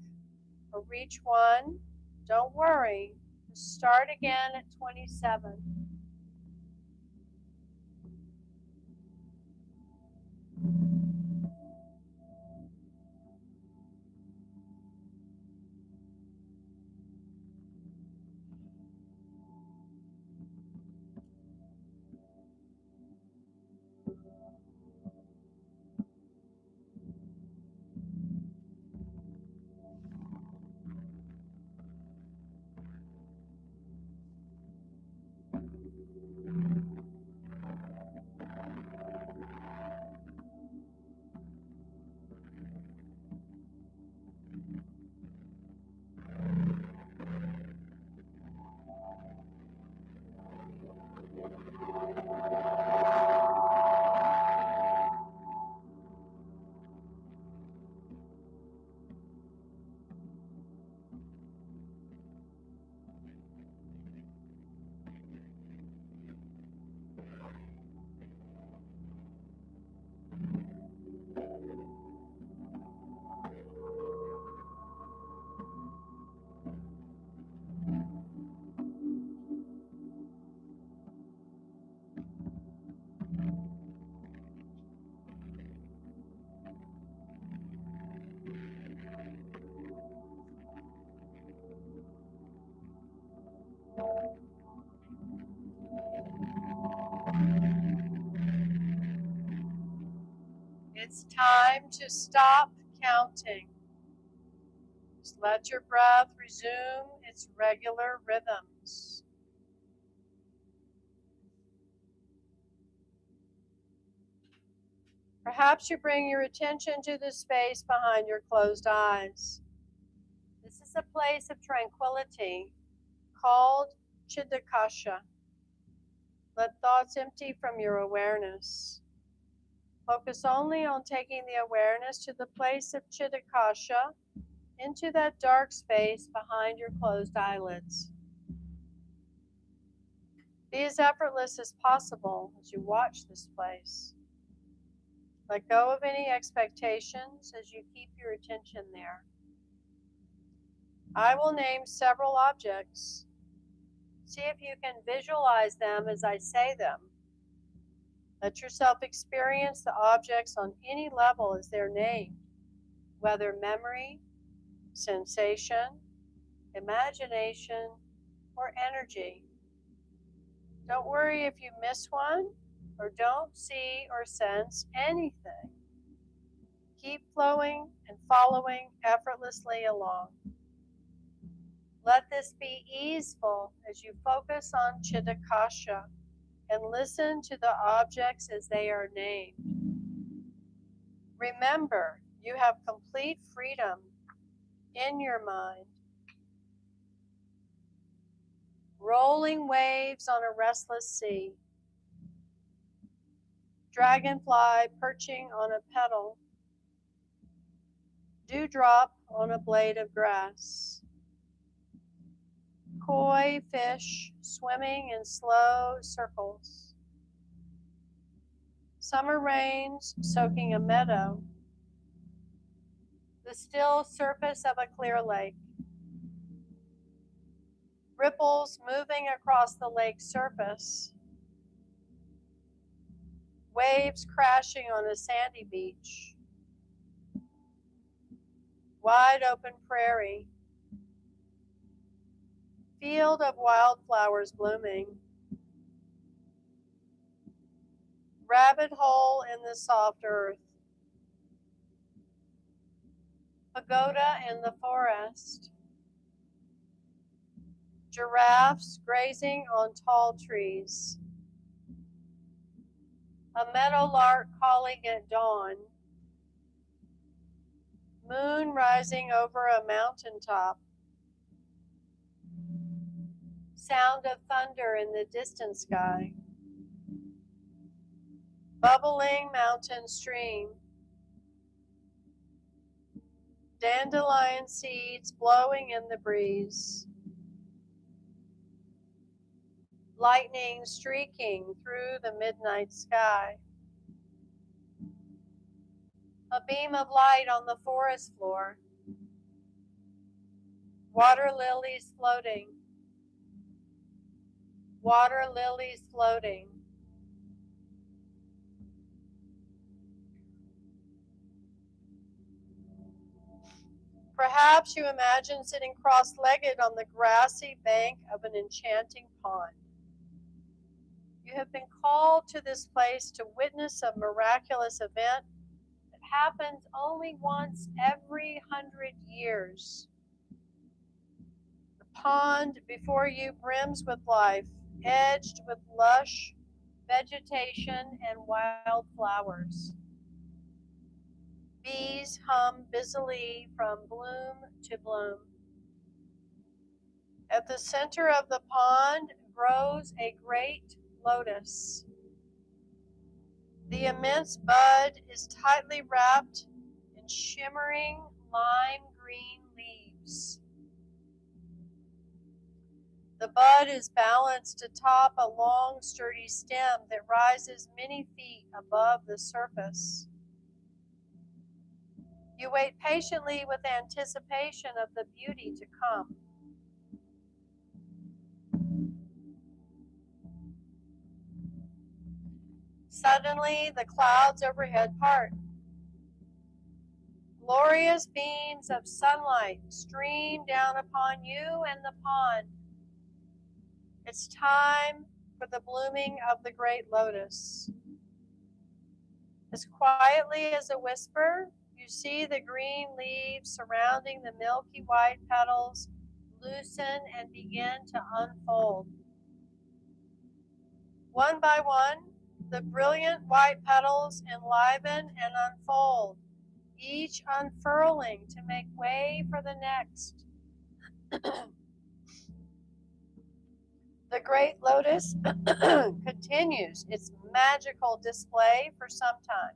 or reach one, don't worry. Just start again at 27. It's time to stop counting. Just let your breath resume its regular rhythms. Perhaps you bring your attention to the space behind your closed eyes. This is a place of tranquility called Chiddakasha. Let thoughts empty from your awareness. Focus only on taking the awareness to the place of Chiddakasha, into that dark space behind your closed eyelids. Be as effortless as possible as you watch this place. Let go of any expectations as you keep your attention there. I will name several objects. See if you can visualize them as I say them. Let yourself experience the objects on any level as they're named, whether memory, sensation, imagination, or energy. Don't worry if you miss one or don't see or sense anything. Keep flowing and following effortlessly along. Let this be easeful as you focus on Chitakasha and listen to the objects as they are named. Remember, you have complete freedom in your mind. Rolling waves on a restless sea. Dragonfly perching on a petal. Dewdrop on a blade of grass. Koi fish swimming in slow circles. Summer rains soaking a meadow. The still surface of a clear lake. Ripples moving across the lake's surface. Waves crashing on a sandy beach. Wide open prairie. Field of wildflowers blooming. Rabbit hole in the soft earth. Pagoda in the forest. Giraffes grazing on tall trees. A meadowlark calling at dawn. Moon rising over a mountaintop. Sound of thunder in the distant sky. Bubbling mountain stream. Dandelion seeds blowing in the breeze. Lightning streaking through the midnight sky. A beam of light on the forest floor. Water lilies floating. Water lilies floating. Perhaps you imagine sitting cross-legged on the grassy bank of an enchanting pond. You have been called to this place to witness a miraculous event that happens only once every 100 years. The pond before you brims with life, edged with lush vegetation and wild flowers. Bees hum busily from bloom to bloom. At the center of the pond grows a great lotus. The immense bud is tightly wrapped in shimmering lime green leaves. The bud is balanced atop a long, sturdy stem that rises many feet above the surface. You wait patiently with anticipation of the beauty to come. Suddenly, the clouds overhead part. Glorious beams of sunlight stream down upon you and the pond. It's time for the blooming of the great lotus. As quietly as a whisper, you see the green leaves surrounding the milky white petals loosen and begin to unfold. One by one, the brilliant white petals enliven and unfold, each unfurling to make way for the next. The great lotus continues its magical display for some time.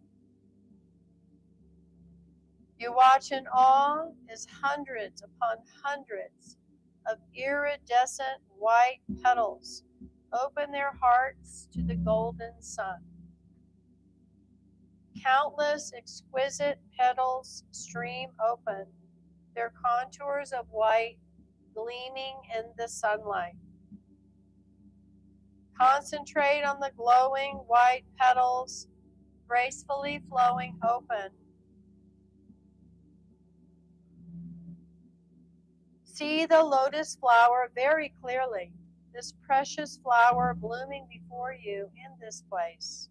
You watch in awe as hundreds upon hundreds of iridescent white petals open their hearts to the golden sun. Countless exquisite petals stream open, their contours of white gleaming in the sunlight. Concentrate on the glowing white petals gracefully flowing open. See the lotus flower very clearly, this precious flower blooming before you in this place.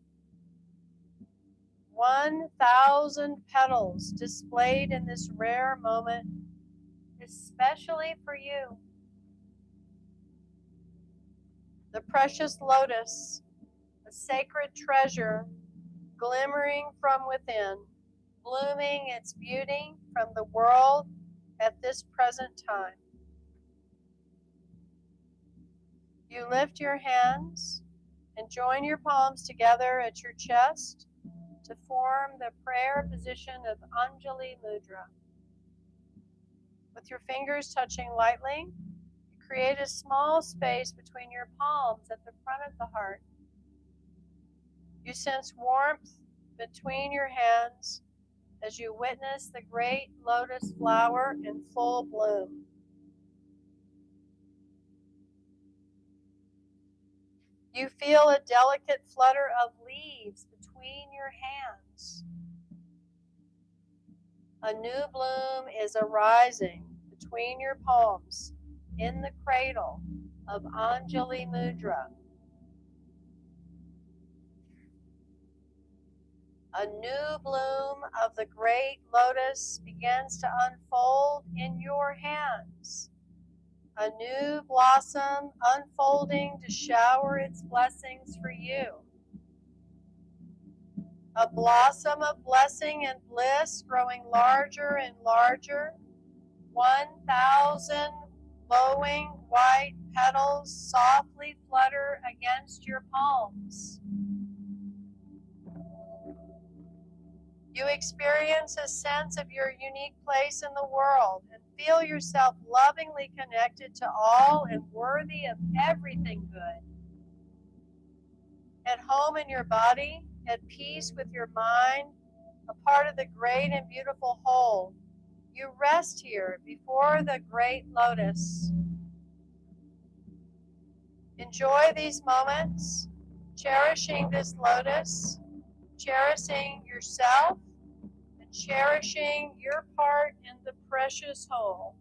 1,000 petals displayed in this rare moment, especially for you. The precious lotus, a sacred treasure, glimmering from within, blooming its beauty from the world at this present time. You lift your hands and join your palms together at your chest to form the prayer position of Anjali Mudra. With your fingers touching lightly, you create a small space between your palms at the front of the heart. You sense warmth between your hands as you witness the great lotus flower in full bloom. You feel a delicate flutter of leaves between your hands. A new bloom is arising between your palms in the cradle of Anjali Mudra. A new bloom of the great lotus begins to unfold in your hands. A new blossom unfolding to shower its blessings for you. A blossom of blessing and bliss growing larger and larger. 1,000 glowing white petals softly flutter against your palms. You experience a sense of your unique place in the world and feel yourself lovingly connected to all and worthy of everything good. At home in your body, at peace with your mind, a part of the great and beautiful whole, you rest here before the great lotus. Enjoy these moments, cherishing this lotus, cherishing yourself, and cherishing your part in the precious whole.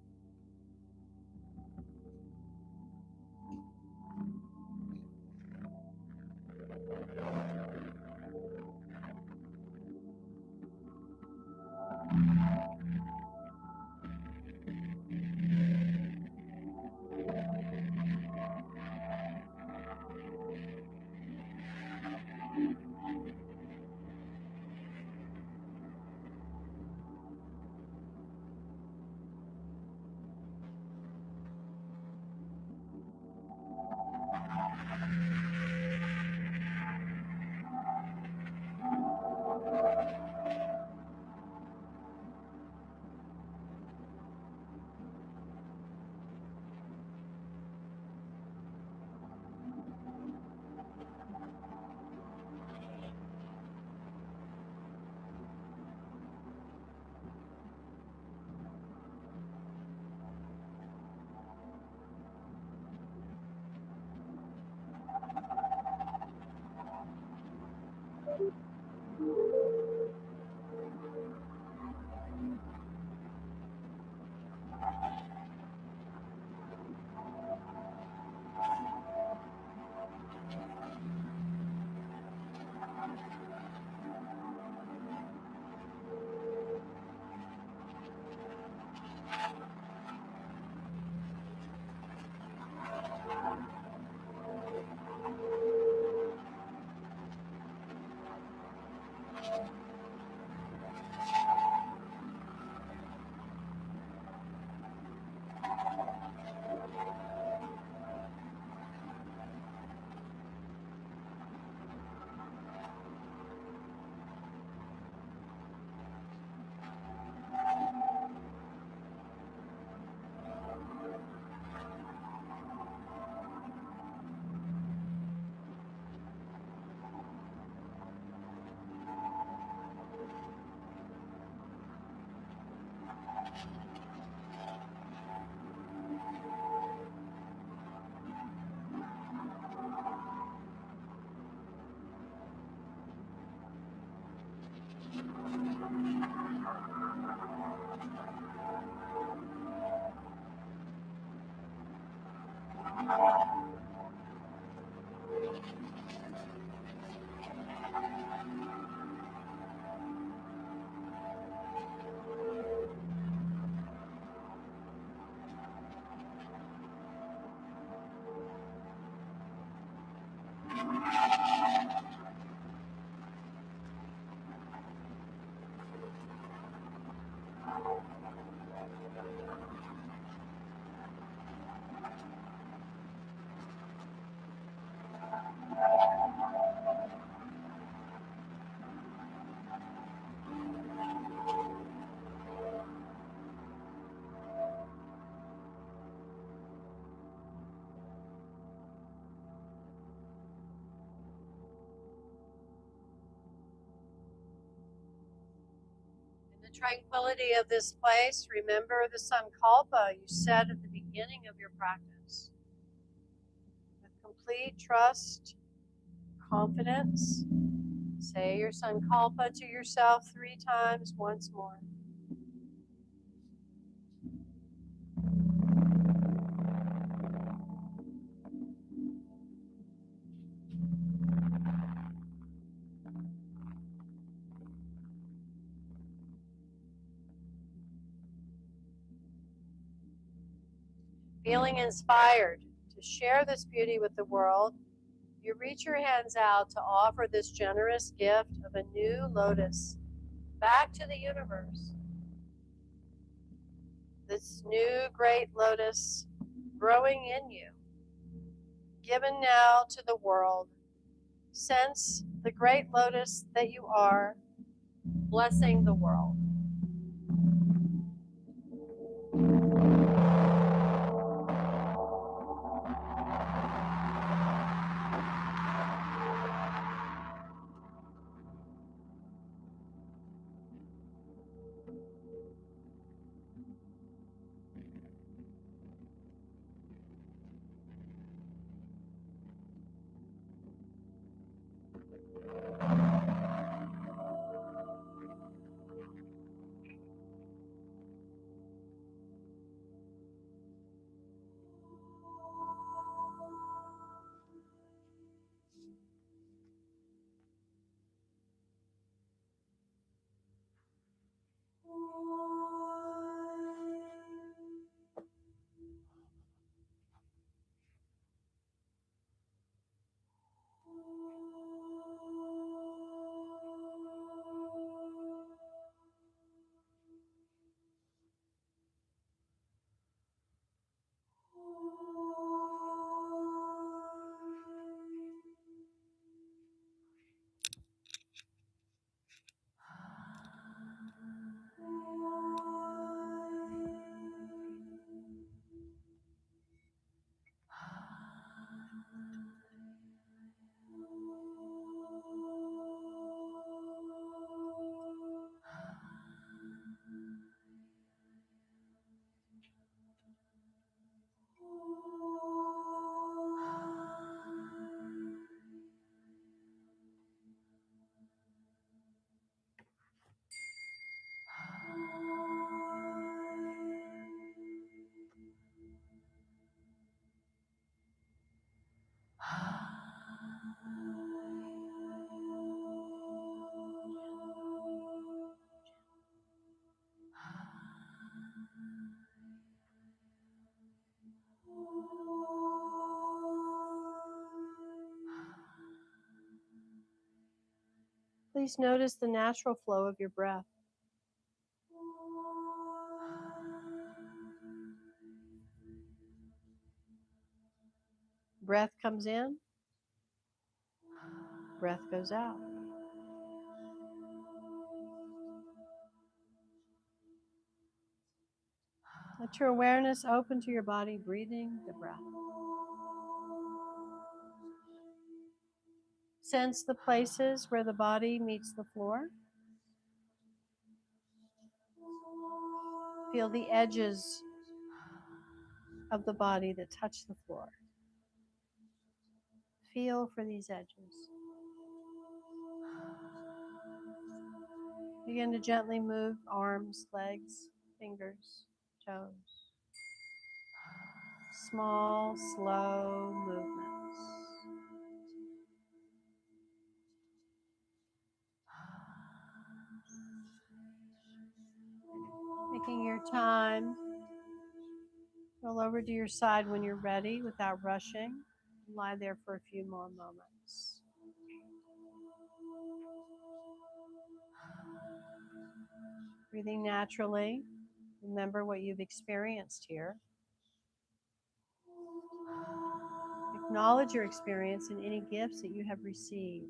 The tranquility of this place, remember the sankalpa you said at the beginning of your practice. With complete trust, confidence, say your sankalpa to yourself 3 times once more. Feeling inspired to share this beauty with the world, you reach your hands out to offer this generous gift of a new lotus back to the universe. This new great lotus growing in you, given now to the world. Sense the great lotus that you are, blessing the world. Please notice the natural flow of your breath. Breath comes in, breath goes out. Let your awareness open to your body, breathing the breath. Sense the places where the body meets the floor. Feel the edges of the body that touch the floor. Feel for these edges. Begin to gently move arms, legs, fingers, toes. Small, slow movements. Taking your time. Roll over to your side when you're ready without rushing. Lie there for a few more moments. Breathing naturally. Remember what you've experienced here. Acknowledge your experience and any gifts that you have received.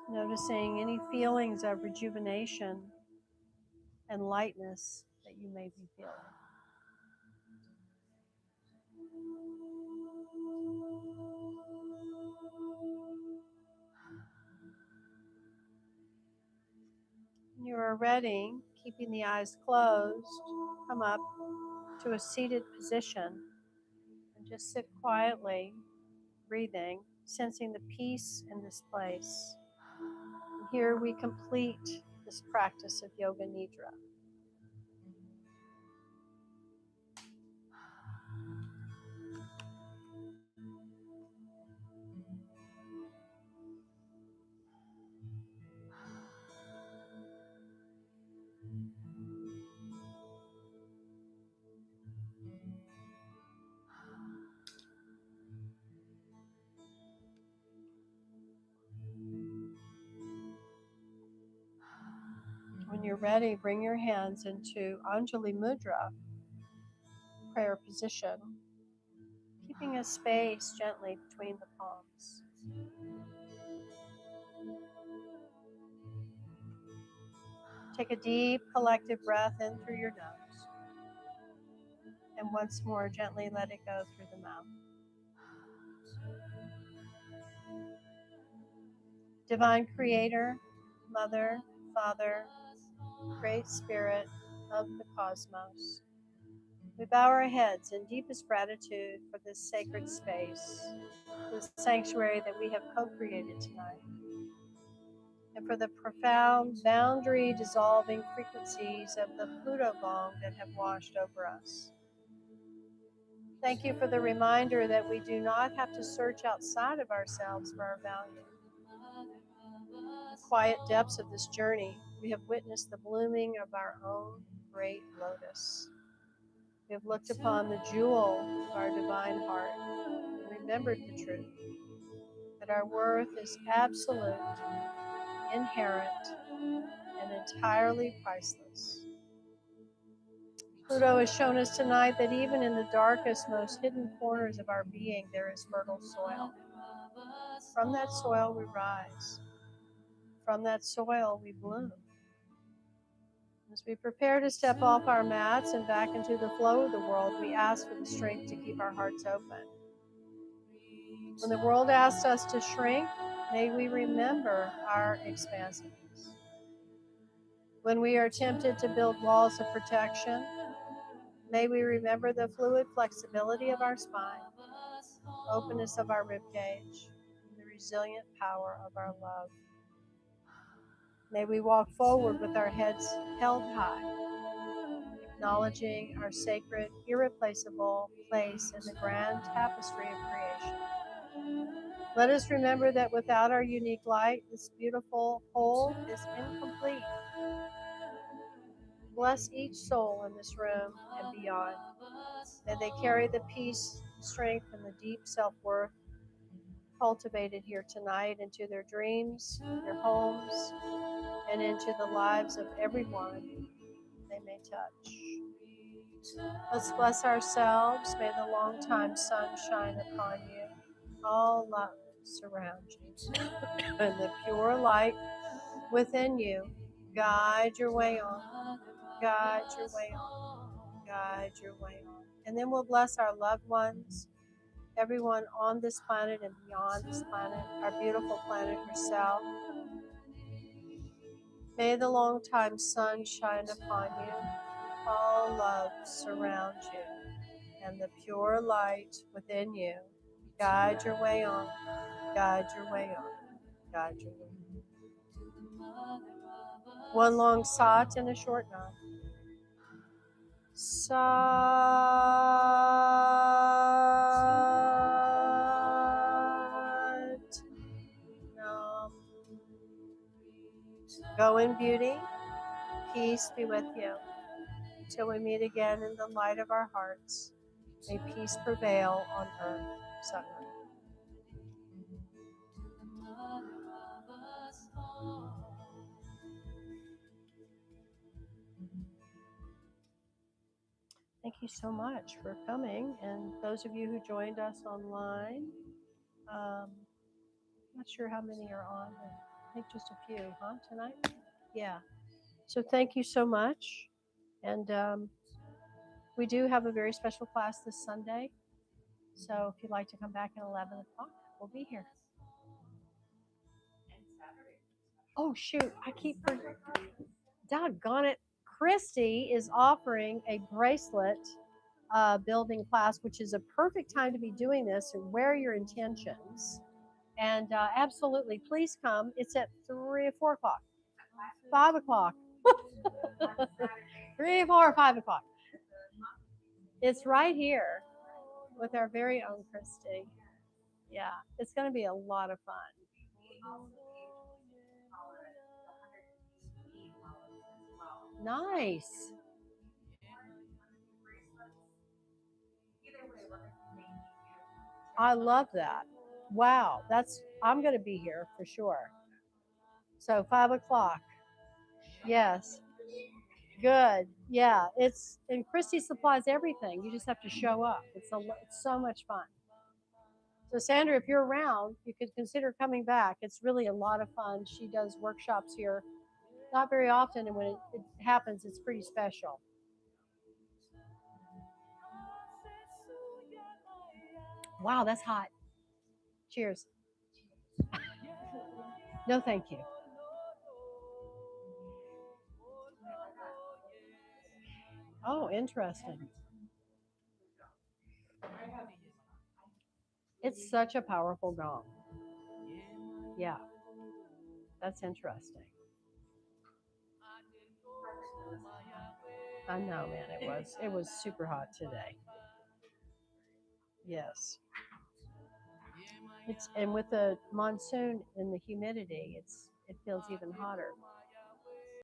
Noticing any feelings of rejuvenation and lightness that you may be feeling. When you are ready, keeping the eyes closed, come up to a seated position and just sit quietly, breathing, sensing the peace in this place. And here we complete this practice of Yoga Nidra. When you're ready, bring your hands into Anjali Mudra, prayer position, keeping a space gently between the palms. Take a deep collective breath in through your nose, and once more gently let it go through the mouth. Divine Creator, Mother, Father, Great Spirit of the cosmos, we bow our heads in deepest gratitude for this sacred space, this sanctuary that we have co-created tonight, and for the profound boundary dissolving frequencies of the Pluto gong that have washed over us. Thank you for the reminder that we do not have to search outside of ourselves for our value. In the quiet depths of this journey, we have witnessed the blooming of our own great lotus. We have looked upon the jewel of our divine heart and remembered the truth that our worth is absolute, inherent, and entirely priceless. Pluto has shown us tonight that even in the darkest, most hidden corners of our being, there is fertile soil. From that soil we rise. From that soil we bloom. As we prepare to step off our mats and back into the flow of the world, we ask for the strength to keep our hearts open. When the world asks us to shrink, may we remember our expansiveness. When we are tempted to build walls of protection, may we remember the fluid flexibility of our spine, openness of our ribcage, and the resilient power of our love. May we walk forward with our heads held high, acknowledging our sacred, irreplaceable place in the grand tapestry of creation. Let us remember that without our unique light, this beautiful whole is incomplete. Bless each soul in this room and beyond. May they carry the peace, strength, and the deep self-worth cultivated here tonight into their dreams, their homes, and into the lives of everyone they may touch. Let's bless ourselves. May the long-time sun shine upon you. All love surround you. And the pure light within you guide your way on. Guide your way on. Guide your way on. And then we'll bless our loved ones, everyone on this planet and beyond this planet, our beautiful planet herself. May the long-time sun shine upon you. All love surround you, and the pure light within you guide your way on. Guide your way on. Guide your way on. One long sat and a short nod. Sat Nam. Go in beauty. Peace be with you. Till we meet again in the light of our hearts. May peace prevail on earth. Sat Nam. Thank you so much for coming, and those of you who joined us online. Not sure how many are on. I think just a few, huh, tonight? Yeah. So thank you so much. And we do have a very special class this Sunday. So if you'd like to come back at 11 o'clock, we'll be here. Oh, shoot. I keep forgetting. Doggone it. Christy is offering a bracelet building class, which is a perfect time to be doing this and wear your intentions. And absolutely, please come. It's at 3 or 4 o'clock, 5 o'clock, 3, 4, 5 o'clock. It's right here with our very own Christy. Yeah, it's going to be a lot of fun. Nice. I love that. Wow, I'm going to be here for sure. So 5 o'clock. Yes. Good. Yeah, and Christy supplies everything. You just have to show up. It's so much fun. So Sandra, if you're around, you could consider coming back. It's really a lot of fun. She does workshops here, not very often, and when it happens, it's pretty special. Wow, that's hot. Cheers. No, thank you. Oh, interesting. It's such a powerful gong. Yeah, that's interesting. I know, man. It was super hot today. Yes. And with the monsoon and the humidity, it feels even hotter.